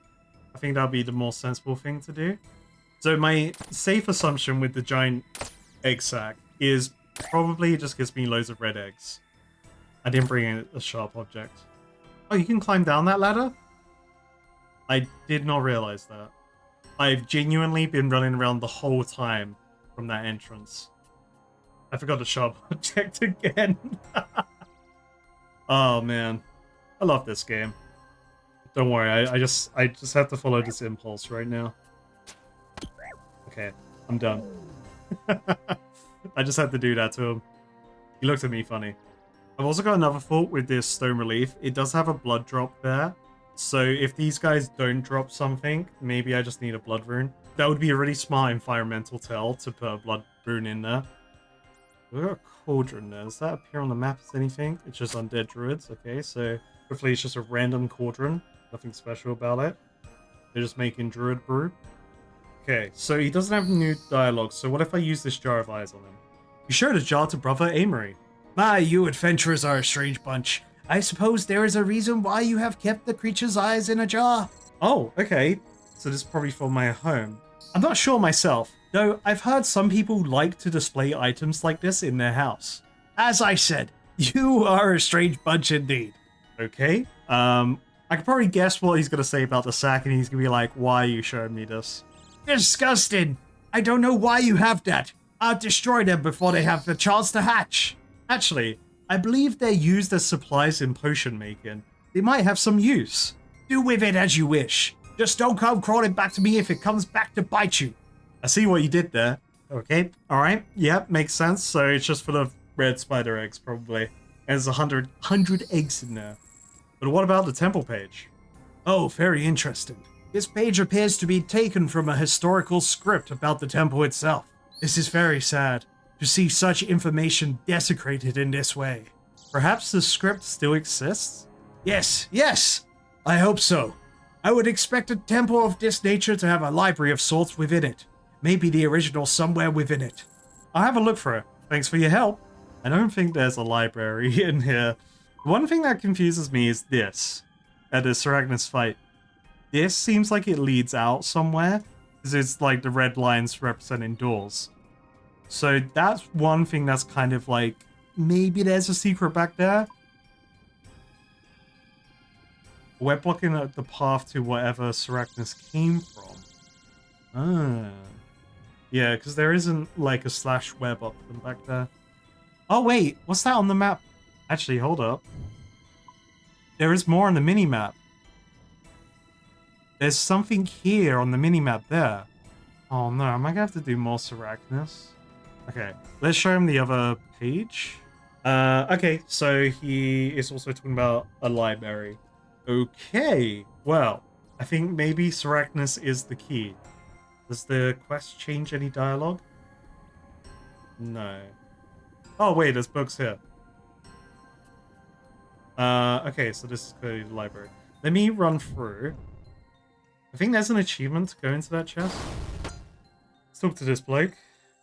I think that'll be the more sensible thing to do. So my safe assumption with the giant egg sack is probably it just gives me loads of red eggs. I didn't bring in a sharp object. Oh, you can climb down that ladder? I did not realize that. I've genuinely been running around the whole time from that entrance. I forgot the sharp object again. Oh man, I love this game. Don't worry, I just have to follow this impulse right now. Okay, I'm done. I just had to do that to him. He looked at me funny. I've also got another thought with this stone relief. It does have a blood drop there. So if these guys don't drop something, maybe I just need a blood rune. That would be a really smart environmental tell to put a blood rune in there. We've got a cauldron there. Does that appear on the map as anything? It's just undead druids. Okay, so hopefully it's just a random cauldron. Nothing special about it. They're just making druid brew. Okay, so he doesn't have new dialogue. So what if I use this jar of eyes on him? You showed a jar to brother Amory. My, you adventurers are a strange bunch. I suppose there is a reason why you have kept the creature's eyes in a jar. Oh, okay. So this is probably for my home. I'm not sure myself, though I've heard some people like to display items like this in their house. As I said, you are a strange bunch indeed. Okay. I could probably guess what he's going to say about the sack, and he's going to be like, why are you showing me this? Disgusting. I don't know why you have that. I'll destroy them before they have the chance to hatch. Actually, I believe they're used as supplies in potion making. They might have some use. Do with it as you wish. Just don't come crawling back to me if it comes back to bite you. I see what you did there. Okay, alright. Yep, makes sense. So it's just full of red spider eggs, probably. And there's 100 eggs in there. But what about the temple page? Oh, very interesting. This page appears to be taken from a historical script about the temple itself. This is very sad, to see such information desecrated in this way. Perhaps the script still exists? Yes, I hope so. I would expect a temple of this nature to have a library of sorts within it. Maybe the original somewhere within it. I'll have a look for it. Thanks for your help. I don't think there's a library in here. One thing that confuses me is this. At the Saragnas fight. This seems like it leads out somewhere, because it's like the red lines representing doors. So that's one thing that's kind of like, maybe there's a secret back there? We're blocking the path to whatever Saragnas came from. Ah. Yeah, because there isn't like a slash web up from back there. Oh wait, what's that on the map? Actually, hold up. There is more on the mini-map. There's something here on the mini-map there. Oh no, am I gonna have to do more Saragnas? Okay, let's show him the other page. Okay, so he is also talking about a library. Okay, well, I think maybe Saragnas is the key. Does the quest change any dialogue? No. Oh wait, there's books here. Okay, so this is clearly the library. Let me run through. I think there's an achievement to go into that chest. Let's talk to this bloke.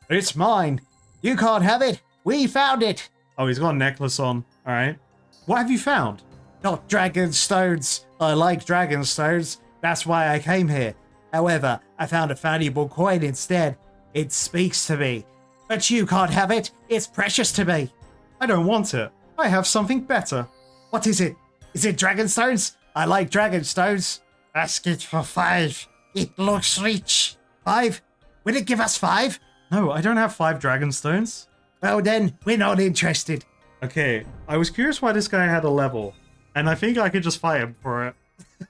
It's mine. You can't have it. We found it. Oh, he's got a necklace on. Alright. What have you found? Not dragon stones. I like dragon stones. That's why I came here. However, I found a valuable coin instead. It speaks to me. But you can't have it. It's precious to me. I don't want it. I have something better. What is it? Is it dragon stones? I like dragon stones. Ask it for 5. It looks rich. 5? Will it give us 5? No, I don't have 5 dragon stones. Well then, we're not interested. Okay, I was curious why this guy had a level. And I think I could just fight him for it.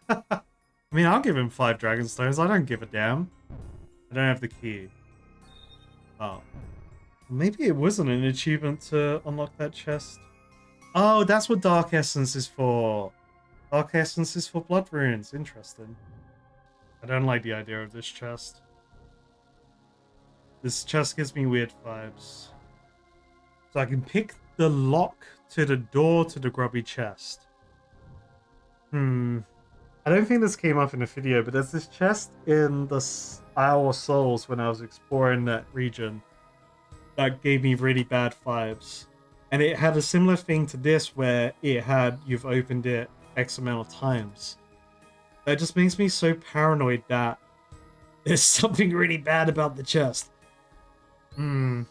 I mean, I'll give him 5 dragon stones. I don't give a damn. I don't have the key. Oh. Maybe it wasn't an achievement to unlock that chest. Oh, that's what Dark Essence is for. Dark Essence is for blood runes. Interesting. I don't like the idea of this chest. This chest gives me weird vibes. So I can pick the lock to the door to the grubby chest. I don't think this came up in the video, but there's this chest in the Isle of Souls when I was exploring that region that gave me really bad vibes. And it had a similar thing to this where it had, you've opened it X amount of times. That just makes me so paranoid that there's something really bad about the chest. Okay,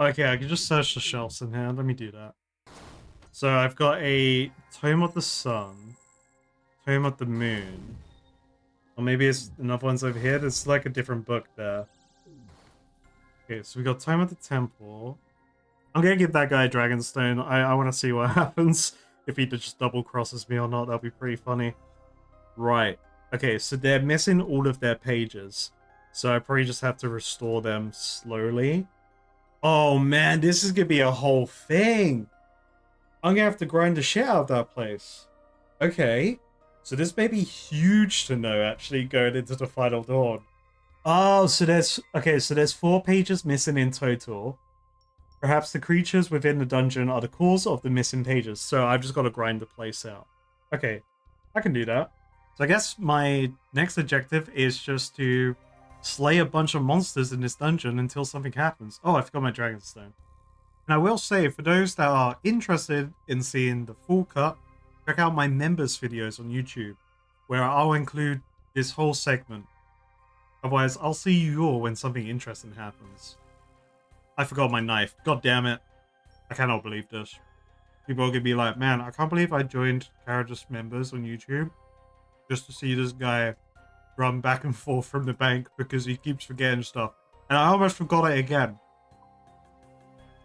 I can just search the shelves in here. Let me do that. So I've got a Tome of the Sun, Tome of the Moon. Or maybe it's another one's over here. There's like a different book there. Okay, so we got Tome of the Temple, I'm gonna give that guy a Dragonstone. I want to see what happens. If he just double crosses me or not, that'll be pretty funny. Right. Okay, so they're missing all of their pages. So I probably just have to restore them slowly. Oh man, this is gonna be a whole thing. I'm gonna have to grind the shit out of that place. Okay. So this may be huge to know, actually, going into the Final Dawn. Oh, so there's... Okay, so there's 4 pages missing in total. Perhaps the creatures within the dungeon are the cause of the missing pages, so I've just got to grind the place out. Okay, I can do that. So I guess my next objective is just to slay a bunch of monsters in this dungeon until something happens. Oh, I forgot my Dragonstone. And I will say, for those that are interested in seeing the full cut, check out my members videos on YouTube, where I'll include this whole segment. Otherwise, I'll see you all when something interesting happens. I forgot my knife. God damn it. I cannot believe this. People are going to be like, man, I can't believe I joined Caratus members on YouTube just to see this guy run back and forth from the bank because he keeps forgetting stuff. And I almost forgot it again.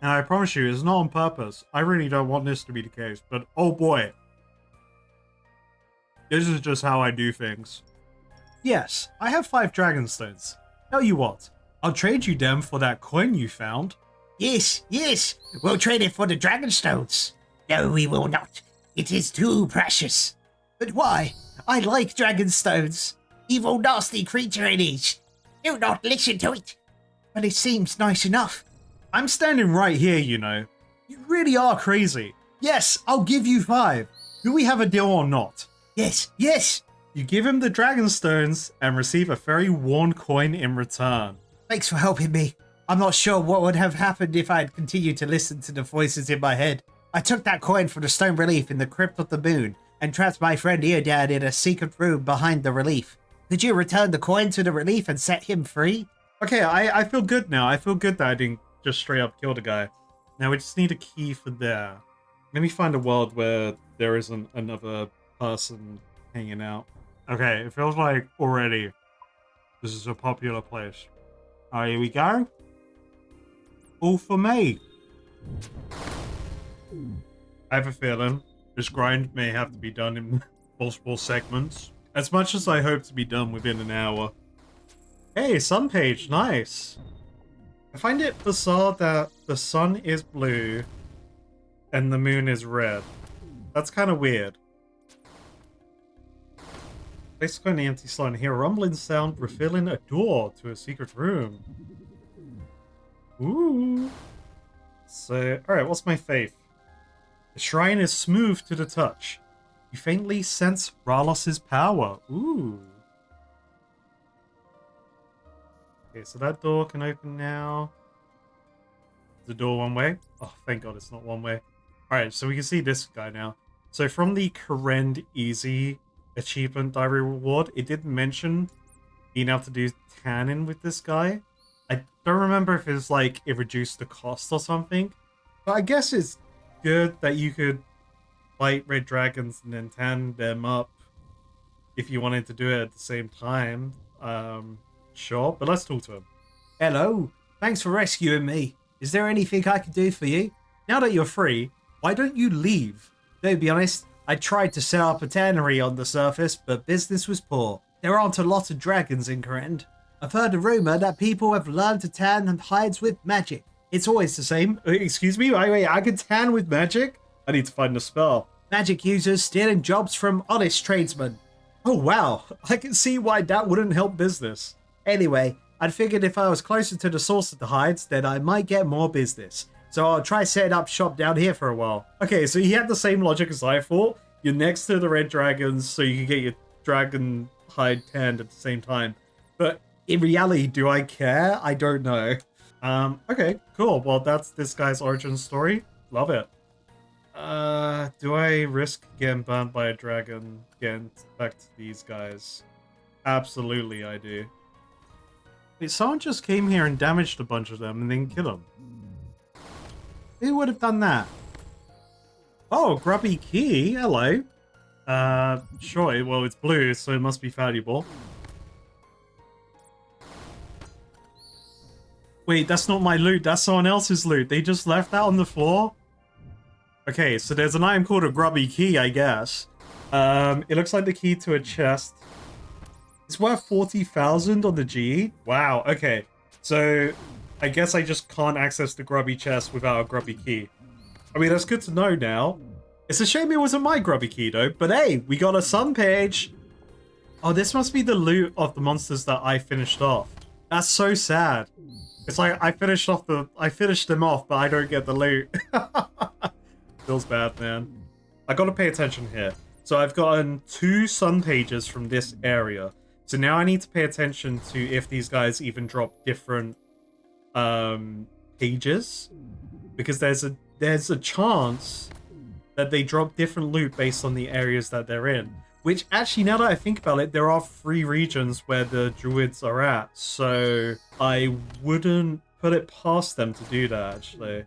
And I promise you, it's not on purpose. I really don't want this to be the case, but oh boy. This is just how I do things. Yes, I have 5 Dragonstones. Tell you what, I'll trade you them for that coin you found. Yes, yes, we'll trade it for the Dragonstones. No, we will not. It is too precious. But why? I like Dragonstones. Evil, nasty creature it is. Do not listen to it. But it seems nice enough. I'm standing right here, you know. You really are crazy. Yes, I'll give you 5. Do we have a deal or not? Yes, yes. You give him the Dragonstones and receive a very worn coin in return. Thanks for helping me. I'm not sure what would have happened if I had continued to listen to the voices in my head. I took that coin from the stone relief in the crypt of the moon and trapped my friend Eodad in a secret room behind the relief. Did you return the coin to the relief and set him free? Okay, I feel good now. I feel good that I didn't just straight up kill the guy. Now we just need a key for there. Let me find a world where there isn't another person hanging out. Okay, it feels like already this is a popular place. Alright, here we go. All for me. I have a feeling this grind may have to be done in multiple segments. As much as I hope to be done within an hour. Hey, sun page, nice. I find it bizarre that the sun is blue and the moon is red. That's kind of weird. Basically an empty slot and hear a rumbling sound revealing a door to a secret room. Ooh. So, alright, what's my faith? The shrine is smooth to the touch. You faintly sense Ralos's power. Ooh. Okay, so that door can open now. Is the door one way? Oh, thank God it's not one way. Alright, so we can see this guy now. So from the Karen Easy achievement diary reward, it did mention being able to do tanning with this guy. I don't remember if it's like it reduced the cost or something, but I guess it's good that you could fight red dragons and then tan them up if you wanted to do it at the same time. Sure, but let's talk to him. Hello, thanks for rescuing me. Is there anything I can do for you? Now that you're free, why don't you leave? To be honest, I tried to set up a tannery on the surface, but business was poor. There aren't a lot of dragons in Kourend. I've heard a rumor that people have learned to tan and hides with magic. It's always the same. Excuse me? Wait, I can tan with magic? I need to find a spell. Magic users stealing jobs from honest tradesmen. Oh wow, I can see why that wouldn't help business. Anyway, I'd figured if I was closer to the source of the hides, then I might get more business. So I'll try setting up shop down here for a while. Okay, so he had the same logic as I thought. You're next to the red dragons, so you can get your dragon hide tanned at the same time. But in reality, do I care? I don't know. Okay, cool. Well, that's this guy's origin story. Love it. Do I risk getting burned by a dragon getting back to these guys? Absolutely, I do. Wait, someone just came here and damaged a bunch of them and then killed them. Who would have done that? Oh, grubby key. Hello. Sure. Well, it's blue, so it must be valuable. Wait, that's not my loot. That's someone else's loot. They just left that on the floor? Okay, so there's an item called a grubby key, I guess. It looks like the key to a chest. It's worth 40,000 on the G. Wow, okay. So, I guess I just can't access the grubby chest without a grubby key. I mean, that's good to know now. It's a shame it wasn't my grubby key, though. But hey, we got a sun page. Oh, this must be the loot of the monsters that I finished off. That's so sad. It's like I finished them off, but I don't get the loot. Feels bad, man. I gotta pay attention here. So I've gotten 2 sun pages from this area. So now I need to pay attention to if these guys even drop different pages. Because there's a chance that they drop different loot based on the areas that they're in. Which, actually, now that I think about it, there are 3 regions where the druids are at. So I wouldn't put it past them to do that, actually.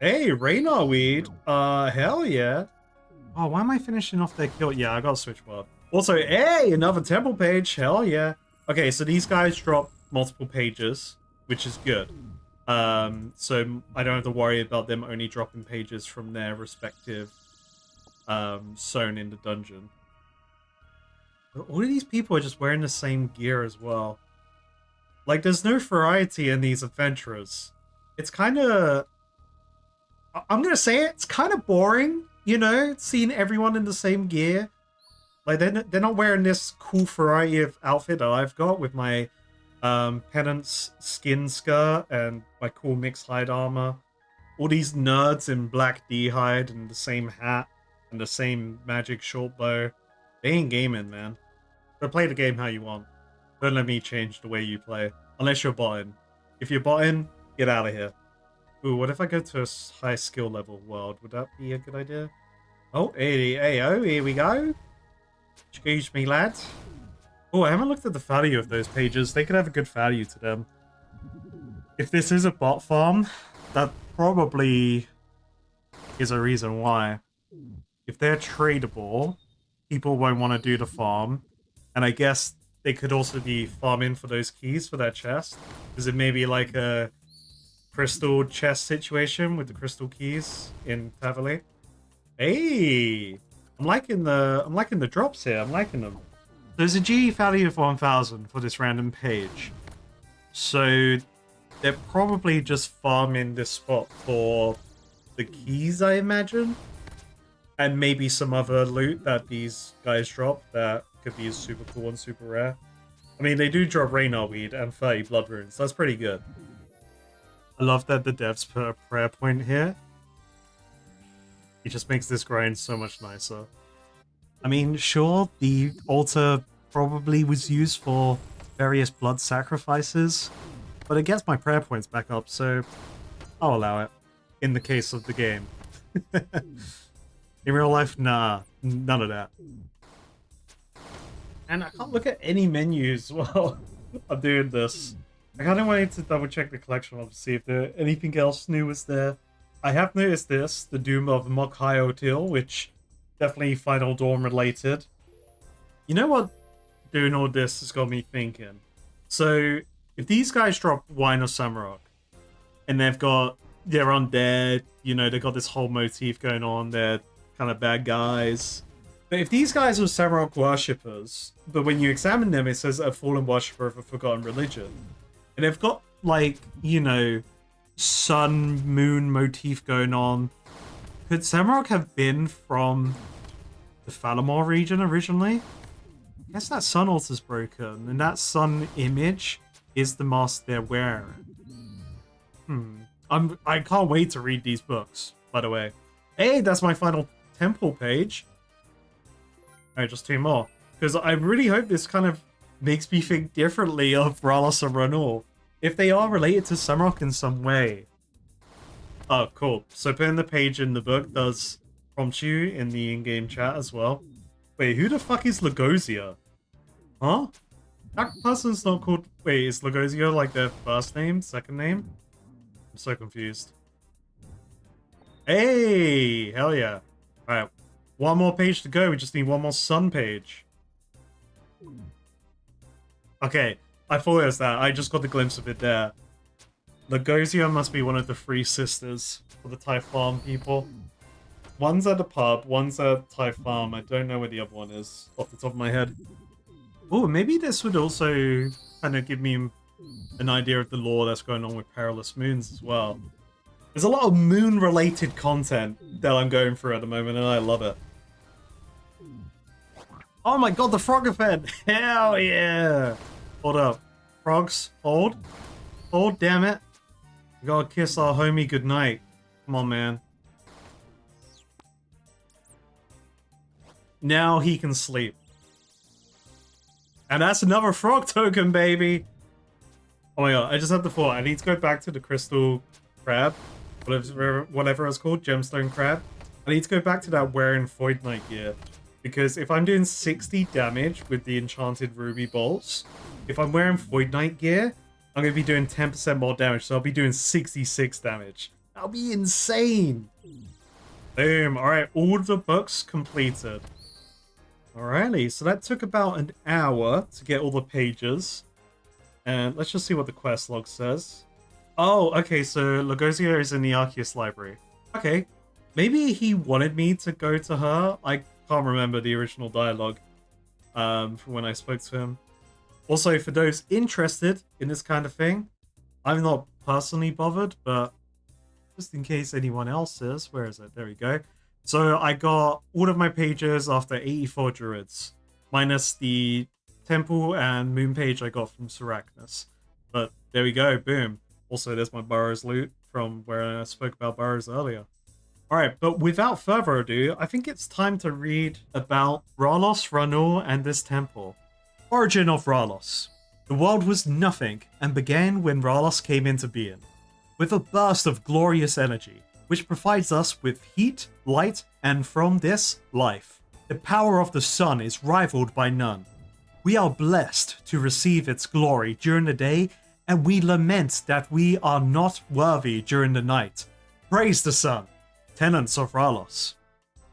Hey, Raynor weed. Hell yeah. Oh, why am I finishing off their kill? Yeah, I gotta switch one. Also, hey, another temple page. Hell yeah. Okay, so these guys drop multiple pages, which is good. So I don't have to worry about them only dropping pages from their respective zone in the dungeon. But all of these people are just wearing the same gear as well. Like, there's no variety in these adventurers. It's kind of... I'm gonna say it's kind of boring, you know, seeing everyone in the same gear. Like, they're not wearing this cool variety of outfit that I've got with my penance skin skirt and my cool mixed hide armor. All these nerds in black D-hide and the same hat and the same magic short bow. They ain't gaming, man. But play the game how you want. Don't let me change the way you play. Unless you're botting. If you're botting, get out of here. Ooh, what if I go to a high skill level world? Would that be a good idea? Oh, hey, here we go. Excuse me, lads. Oh, I haven't looked at the value of those pages. They could have a good value to them. If this is a bot farm, that probably is a reason why. If they're tradable, people won't want to do the farm. And I guess they could also be farming for those keys for that chest. Is it maybe like a crystal chest situation with the crystal keys in Tavale? Hey, I'm liking the drops here. I'm liking them. There's a G value of 1,000 for this random page, so they're probably just farming this spot for the keys, I imagine, and maybe some other loot that these guys drop that could be super cool and super rare. I mean, they do drop Raynor weed and 30 blood runes. That's pretty good. I love that the devs put a prayer point here. It just makes this grind so much nicer. I mean, sure, the altar probably was used for various blood sacrifices, but it gets my prayer points back up, so I'll allow it. In the case of the game. In real life, nah, none of that. And I can't look at any menus while I'm doing this. I kind of wanted to double check the collection to see if there anything else new was there. I have noticed this, the Doom of Mokhaiotil, which definitely Final Dawn related. You know what doing all this has got me thinking? So, if these guys drop Wine of Samrock, and they're undead, you know, they've got this whole motif going on, they're kind of bad guys. But if these guys are Samrock worshippers, but when you examine them, it says a fallen worshipper of a forgotten religion. And they've got, like, you know, sun, moon motif going on. Could Samrock have been from the Varlamore region originally? I guess that sun altar's broken, and that sun image is the mask they're wearing. I can't wait to read these books, by the way. Hey, that's my final temple page. Alright, just 2 more. Because I really hope this kind of makes me think differently of Varlamore and Ranor. If they are related to Samrock in some way. Oh, cool. So putting the page in the book does prompt you in the in-game chat as well. Wait, who the fuck is Lagozia? Huh? That person's not called... Wait, is Lagozia like their first name, second name? I'm so confused. Hey! Hell yeah. Alright, 1 more page to go. We just need 1 more sun page. Okay, I thought it was that. I just got the glimpse of it there. Lagozia must be one of the three sisters for the Thai farm people. One's at the pub, one's at Thai farm. I don't know where the other one is off the top of my head. Oh, maybe this would also kind of give me an idea of the lore that's going on with Perilous Moons as well. There's a lot of moon-related content that I'm going through at the moment, and I love it. Oh my god, the frog event! Hell yeah! Hold up. Frogs, hold. Hold, damn it. We gotta kiss our homie goodnight. Come on, man. Now he can sleep. And that's another frog token, baby! Oh my god, I just had the thought. I need to go back to the crystal crab. Whatever it's called, gemstone crab. I need to go back to that wearing Void Knight gear. Because if I'm doing 60 damage with the enchanted ruby bolts, if I'm wearing Void Knight gear, I'm going to be doing 10% more damage. So I'll be doing 66 damage. That'll be insane. Boom. Alright, all of the books completed. Alrighty, so that took about an hour to get all the pages. And let's just see what the quest log says. Oh, okay, so Lagozia is in the Arceus library. Okay, maybe he wanted me to go to her. I can't remember the original dialogue from when I spoke to him. Also, for those interested in this kind of thing, I'm not personally bothered, but just in case anyone else is, where is it? There we go. So I got all of my pages after 84 druids, minus the temple and moon page I got from Seracnus. But there we go, boom. Also, there's my Burrows loot from where I spoke about Burrows earlier. Alright, but without further ado, I think it's time to read about Ralos, Ranul, and this temple. Origin of Ralos. The world was nothing and began when Ralos came into being, with a burst of glorious energy, which provides us with heat, light, and from this, life. The power of the sun is rivaled by none. We are blessed to receive its glory during the day, and we lament that we are not worthy during the night. Praise the sun, tenants of Ralos.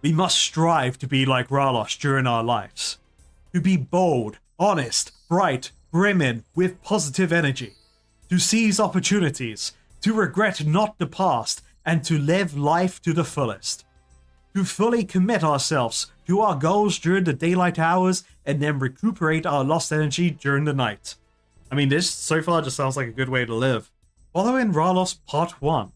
We must strive to be like Ralos during our lives. To be bold, honest, bright, brimming with positive energy. To seize opportunities, to regret not the past, and to live life to the fullest. To fully commit ourselves to our goals during the daylight hours and then recuperate our lost energy during the night. I mean, this so far just sounds like a good way to live. Following Ralos Part 1.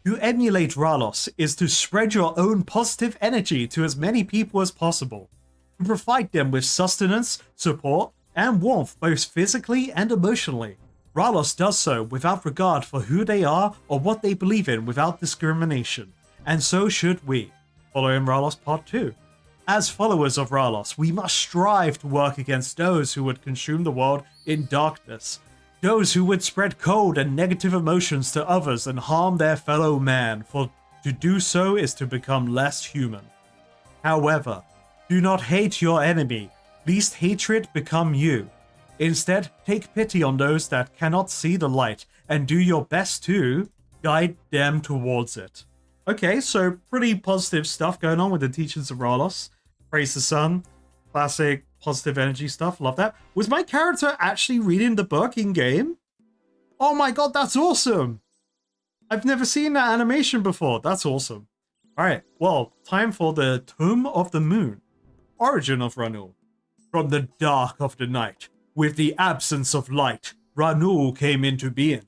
To emulate Ralos is to spread your own positive energy to as many people as possible. To provide them with sustenance, support, and warmth both physically and emotionally. Ralos does so without regard for who they are or what they believe in without discrimination. And so should we. Following Ralos Part 2. As followers of Ralos, we must strive to work against those who would consume the world in darkness, those who would spread cold and negative emotions to others and harm their fellow man, for to do so is to become less human. However, do not hate your enemy, lest hatred become you. Instead, take pity on those that cannot see the light, and do your best to guide them towards it. Okay, so pretty positive stuff going on with the teachings of Ralos. Praise the sun. Classic positive energy stuff. Love that. Was my character actually reading the book in-game? Oh my god, that's awesome! I've never seen that animation before. That's awesome. Alright, well, time for the Tomb of the Moon. Origin of Ranul. From the dark of the night, with the absence of light, Ranul came into being.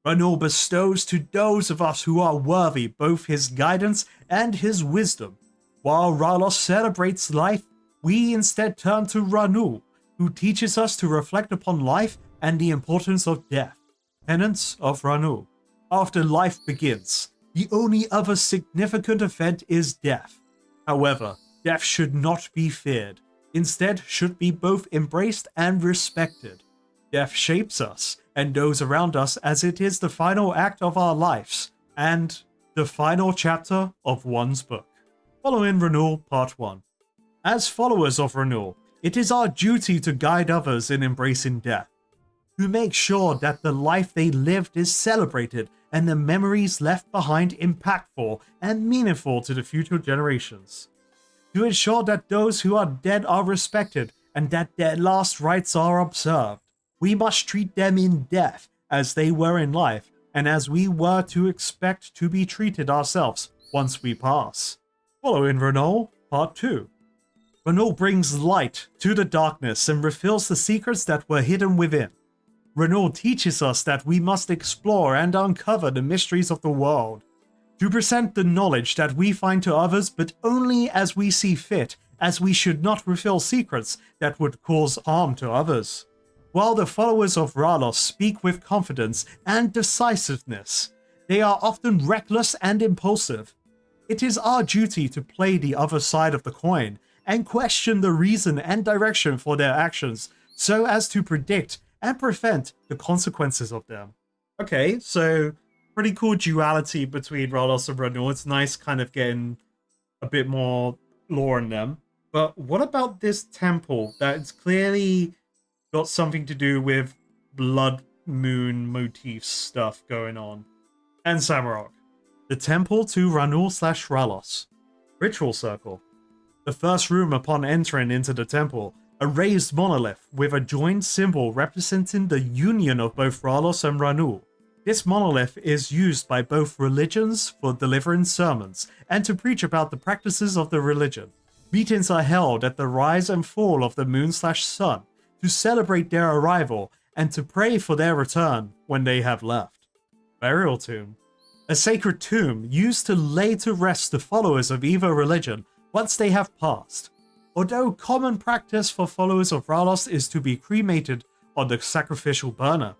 Ranul bestows to those of us who are worthy both his guidance and his wisdom. While Ralos celebrates life, we instead turn to Ranul, who teaches us to reflect upon life and the importance of death. Tenets of Ranul. After life begins, the only other significant event is death. However, death should not be feared. Instead, should be both embraced and respected. Death shapes us and those around us as it is the final act of our lives, and the final chapter of one's book. Following Ranul Part 1. As followers of Ranul, it is our duty to guide others in embracing death, to make sure that the life they lived is celebrated and the memories left behind impactful and meaningful to the future generations, to ensure that those who are dead are respected and that their last rites are observed. We must treat them in death as they were in life, and as we were to expect to be treated ourselves once we pass. Following Renault, Part 2. Renault brings light to the darkness and reveals the secrets that were hidden within. Renault teaches us that we must explore and uncover the mysteries of the world, to present the knowledge that we find to others, but only as we see fit, as we should not reveal secrets that would cause harm to others. While the followers of Ralos speak with confidence and decisiveness, they are often reckless and impulsive. It is our duty to play the other side of the coin and question the reason and direction for their actions so as to predict and prevent the consequences of them. Okay, so pretty cool duality between Ralos and Renault. It's nice kind of getting a bit more lore in them. But what about this temple that's clearly got something to do with blood moon motif stuff going on? And Samurok. The temple to Ranul/Ralos. Ritual circle. The first room upon entering into the temple, a raised monolith with a joined symbol representing the union of both Ralos and Ranul. This monolith is used by both religions for delivering sermons and to preach about the practices of the religion. Meetings are held at the rise and fall of the moon/sun to celebrate their arrival and to pray for their return when they have left. Burial tomb. A sacred tomb used to lay to rest the followers of either religion once they have passed. Although common practice for followers of Ralos is to be cremated on the sacrificial burner,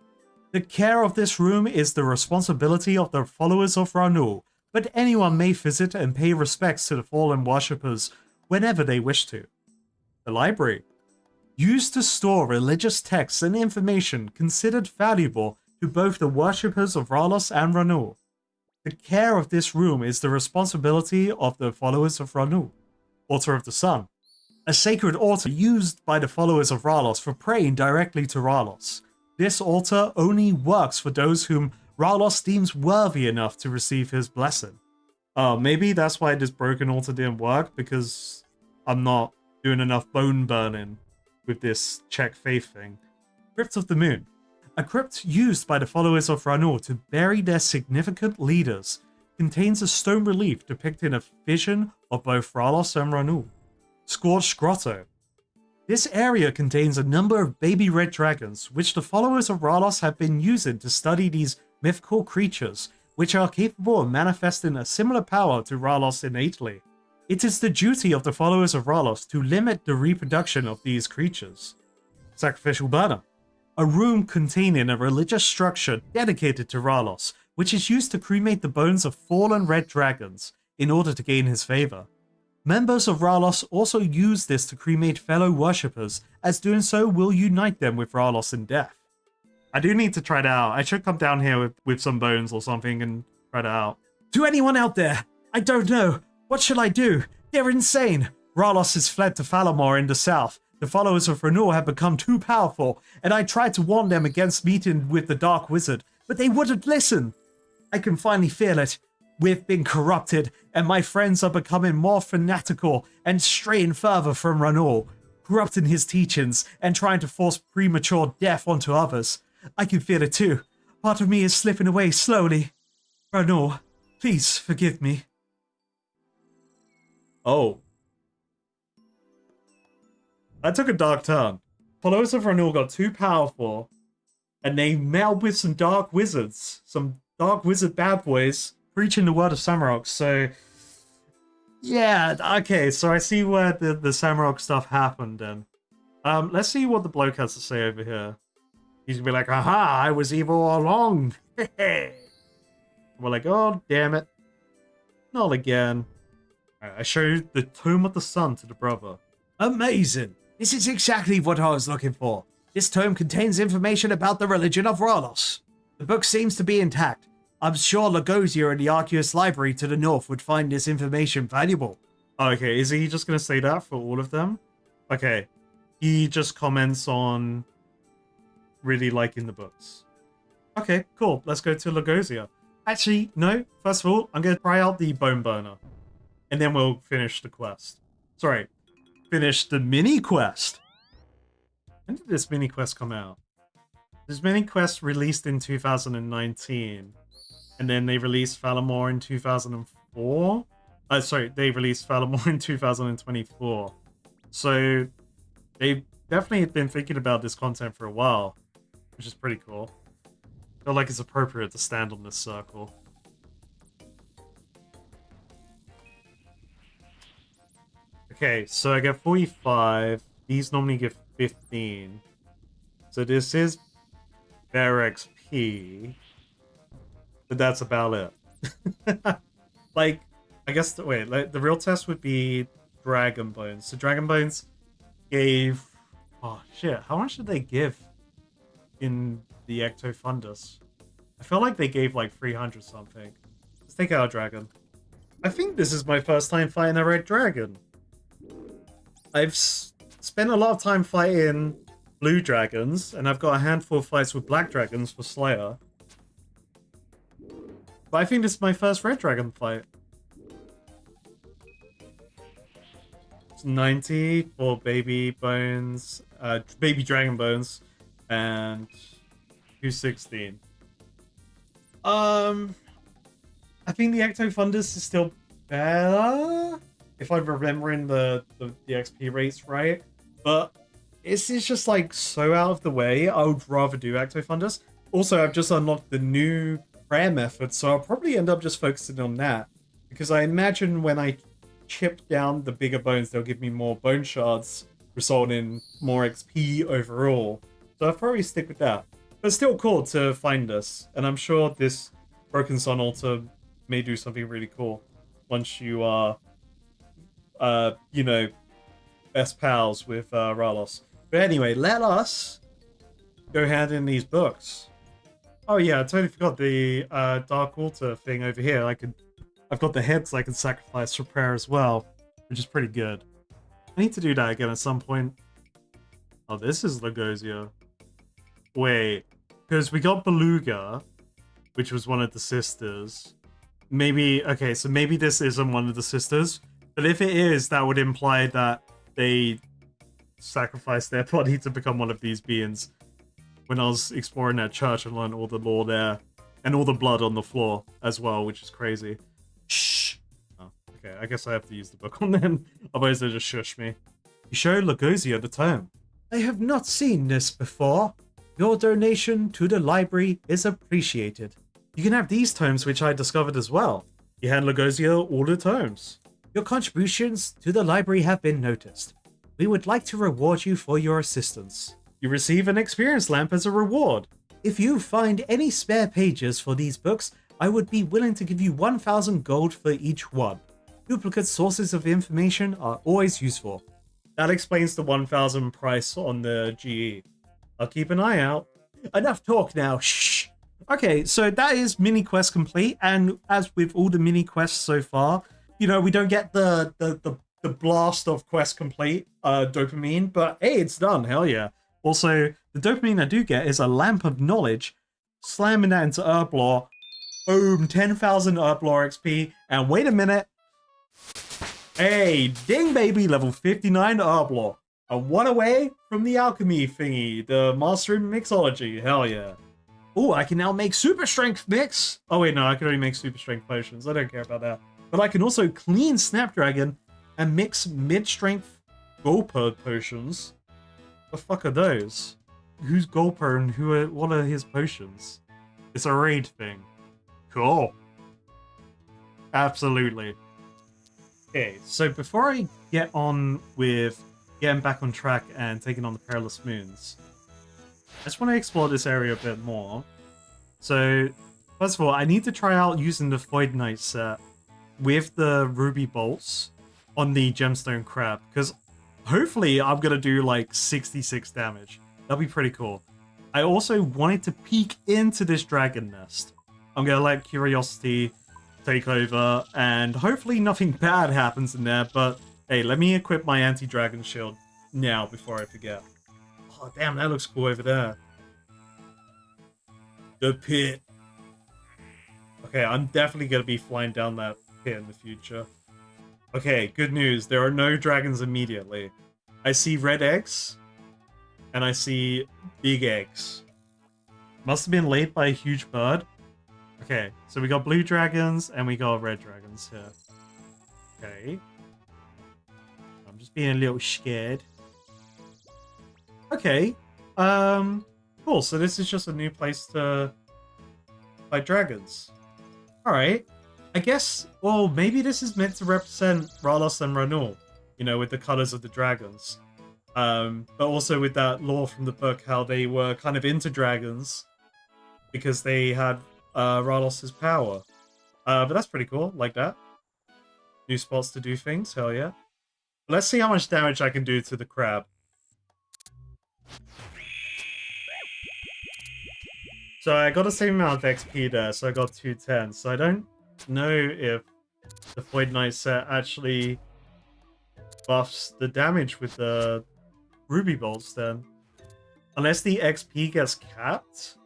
the care of this room is the responsibility of the followers of Ranul, but anyone may visit and pay respects to the fallen worshippers whenever they wish to. The library. Used to store religious texts and information considered valuable to both the worshippers of Ralos and Ranul. The care of this room is the responsibility of the followers of Ranul. Altar of the Sun. A sacred altar used by the followers of Ralos for praying directly to Ralos. This altar only works for those whom Ralos deems worthy enough to receive his blessing. Maybe that's why this broken altar didn't work, because I'm not doing enough bone burning with this check faith thing. Crypt of the Moon. A crypt used by the followers of Ranul to bury their significant leaders, contains a stone relief depicting a vision of both Ralos and Ranul. Scorched Grotto. This area contains a number of baby red dragons, which the followers of Ralos have been using to study these mythical creatures, which are capable of manifesting a similar power to Ralos innately. It is the duty of the followers of Ralos to limit the reproduction of these creatures. Sacrificial Burner. A room containing a religious structure dedicated to Ralos, which is used to cremate the bones of fallen red dragons in order to gain his favor. Members of Ralos also use this to cremate fellow worshippers, as doing so will unite them with Ralos in death. I do need to try it out. I should come down here with some bones or something and try it out. To anyone out there, I don't know. What should I do? They're insane. Ralos has fled to Varlamore in the south. The followers of Renault have become too powerful, and I tried to warn them against meeting with the Dark Wizard, but they wouldn't listen. I can finally feel it. We've been corrupted, and my friends are becoming more fanatical and straying further from Renault, corrupting his teachings and trying to force premature death onto others. I can feel it too. Part of me is slipping away slowly. Renault, please forgive me. Oh. That took a dark turn. Followers of Renault got too powerful, and they met up with some dark wizards, some dark wizard bad boys, preaching the word of Samurok. So, yeah, okay, so I see where the Samurok stuff happened then. Let's see what the bloke has to say over here. He's gonna be like, aha, I was evil all along. We're like, oh, damn it. Not again. Right, I showed the Tome of the Sun to the brother. Amazing. This is exactly what I was looking for. This tome contains information about the religion of Ralos. The book seems to be intact. I'm sure Lagozia and the Arceus Library to the north would find this information valuable. Okay, is he just going to say that for all of them? Okay, he just comments on really liking the books. Okay, cool. Let's go to Lagozia. Actually, no. First of all, I'm going to try out the Bone Burner. And then we'll finish the quest. Sorry. Finish the mini quest. When did this mini quest come out? This mini quest released in 2019. and then they released Varlamore in 2004. Sorry, they released Varlamore in 2024. So they've definitely been thinking about this content for a while, which is pretty cool. I feel like it's appropriate to stand on this circle. Okay, so I get 45. These normally give 15. So this is bare XP. But that's about it. Like, I guess, like, the real test would be Dragon Bones. So Dragon Bones gave... Oh, shit. How much did they give in the Ecto Fundus? I feel like they gave, like, 300 something. Let's take out a dragon. I think this is my first time fighting a red dragon. I've spent a lot of time fighting blue dragons, and I've got a handful of fights with black dragons for Slayer. But I think this is my first red dragon fight. It's 90 for baby bones, baby dragon bones, and 216. I think the Ecto Fundus is still better, if I'm remembering the XP rates right. But it's just like so out of the way. I would rather do Ecto Fundus. Also, I've just unlocked the new prayer method, so I'll probably end up just focusing on that. Because I imagine when I chip down the bigger bones, they'll give me more bone shards, resulting in more XP overall. So I'll probably stick with that. But it's still cool to find this, and I'm sure this Broken Sun Altar may do something really cool once you are, you know, best pals with Ralos. But anyway, let us go hand in these books. Oh yeah, I totally forgot the Dark Altar thing over here. I've got the heads I can sacrifice for prayer as well, which is pretty good. I need to do that again at some point. Oh, this is Lugosia. Wait, because we got Beluga, which was one of the sisters. Maybe, okay, so maybe this isn't one of the sisters, but if it is, that would imply that they sacrificed their body to become one of these beings when I was exploring that church and learned all the lore there, and all the blood on the floor as well, which is crazy. Shh! Oh, okay, I guess I have to use the book on them, otherwise they just shush me. You show Lugosia the tome. I have not seen this before. Your donation to the library is appreciated. You can have these tomes, which I discovered as well. You hand Lugosia all the tomes. Your contributions to the library have been noticed. We would like to reward you for your assistance. You receive an experience lamp as a reward. If you find any spare pages for these books, I would be willing to give you 1,000 gold for each one. Duplicate sources of information are always useful. That explains the 1,000 price on the GE. I'll keep an eye out. Enough talk now, shh! Okay, so that is mini quest complete, and as with all the mini quests so far, you know, we don't get the blast of quest complete dopamine, but hey, it's done, hell yeah. Also, the dopamine I do get is a lamp of knowledge, slamming that into Herblore, boom, 10,000 Herblore XP, and wait a minute, hey, ding baby, level 59 Herblore. And one away from the alchemy thingy, the master in mixology, hell yeah. Oh, I can now make super strength mix. Oh wait, no, I can only make super strength potions. I don't care about that. But I can also clean Snapdragon and mix mid-strength Gulper potions. The fuck are those? Who's Gulper and what are his potions? It's a raid thing. Cool. Absolutely. Okay, so before I get on with getting back on track and taking on the Perilous Moons, I just want to explore this area a bit more. So, first of all, I need to try out using the Void Knight set with the Ruby Bolts on the Gemstone Crab, because hopefully I'm going to do like 66 damage. That'll be pretty cool. I also wanted to peek into this Dragon Nest. I'm going to let Curiosity take over, and hopefully nothing bad happens in there, but hey, let me equip my anti-dragon shield now before I forget. Oh, damn, that looks cool over there. The pit. Okay, I'm definitely going to be flying down that pit in the future. Okay, good news. There are no dragons immediately. I see red eggs, and I see big eggs. Must have been laid by a huge bird. Okay, so we got blue dragons and we got red dragons here. Okay. I'm just being a little scared. Okay. Cool. So this is just a new place to fight dragons. Alright. I guess, well, maybe this is meant to represent Ralos and Ranul, you know, with the colors of the dragons. But also with that lore from the book, how they were kind of into dragons because they had Ralos' power. But that's pretty cool, like that. New spots to do things, hell yeah. Let's see how much damage I can do to the crab. So I got the same amount of XP there, so I got 210. So I don't know if the Void Knight set actually buffs the damage with the Ruby Bolts then. Unless the XP gets capped.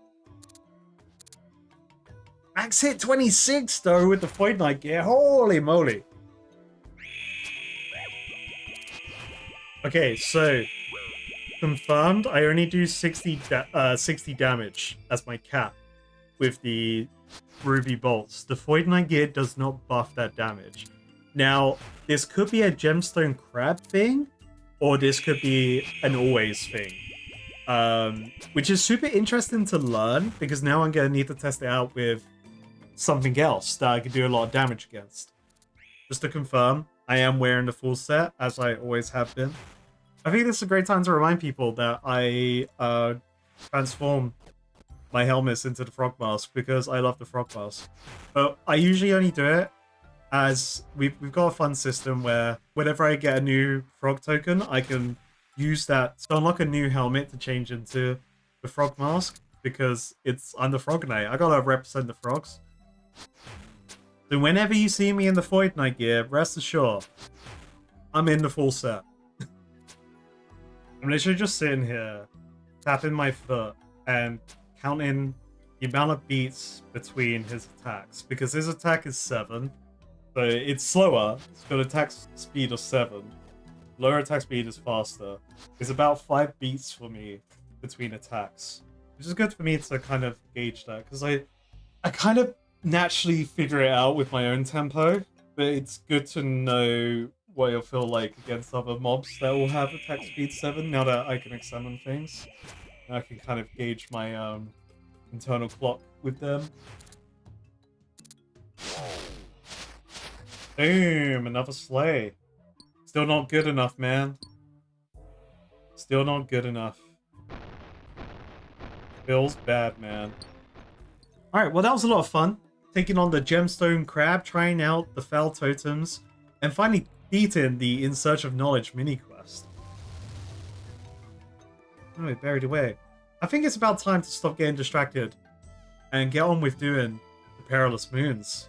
Max hit 26 though with the Void Knight gear. Holy moly. Okay, so confirmed, I only do 60 damage as my cap with the Ruby Bolts. The Void Knight gear does not buff that damage. Now, this could be a Gemstone Crab thing, or this could be an always thing. Which is super interesting to learn, because now I'm going to need to test it out with something else that I could do a lot of damage against. Just to confirm, I am wearing the full set, as I always have been. I think this is a great time to remind people that I transform my helmets into the frog mask because I love the frog mask. But I usually only do it as we've got a fun system where whenever I get a new frog token, I can use that to unlock a new helmet to change into the frog mask because I'm the Frog Knight. I gotta represent the frogs. So whenever you see me in the Void Knight gear, rest assured, I'm in the full set. I'm literally just sitting here, tapping my foot, and counting the amount of beats between his attacks. Because his attack is 7, so it's slower. It's got attack speed of 7. Lower attack speed is faster. It's about 5 beats for me between attacks. Which is good for me to kind of gauge that, because I kind of naturally figure it out with my own tempo, but it's good to know what you'll feel like against other mobs that will have attack speed 7 now that I can examine things. And I can kind of gauge my internal clock with them. Boom! Another slay. Still not good enough, man. Still not good enough. Feels bad, man. Alright, well that was a lot of fun. Taking on the Gemstone Crab, trying out the Foul Totems, and finally beating the In Search of Knowledge mini-quest. Oh, it buried away. I think it's about time to stop getting distracted and get on with doing the Perilous Moons.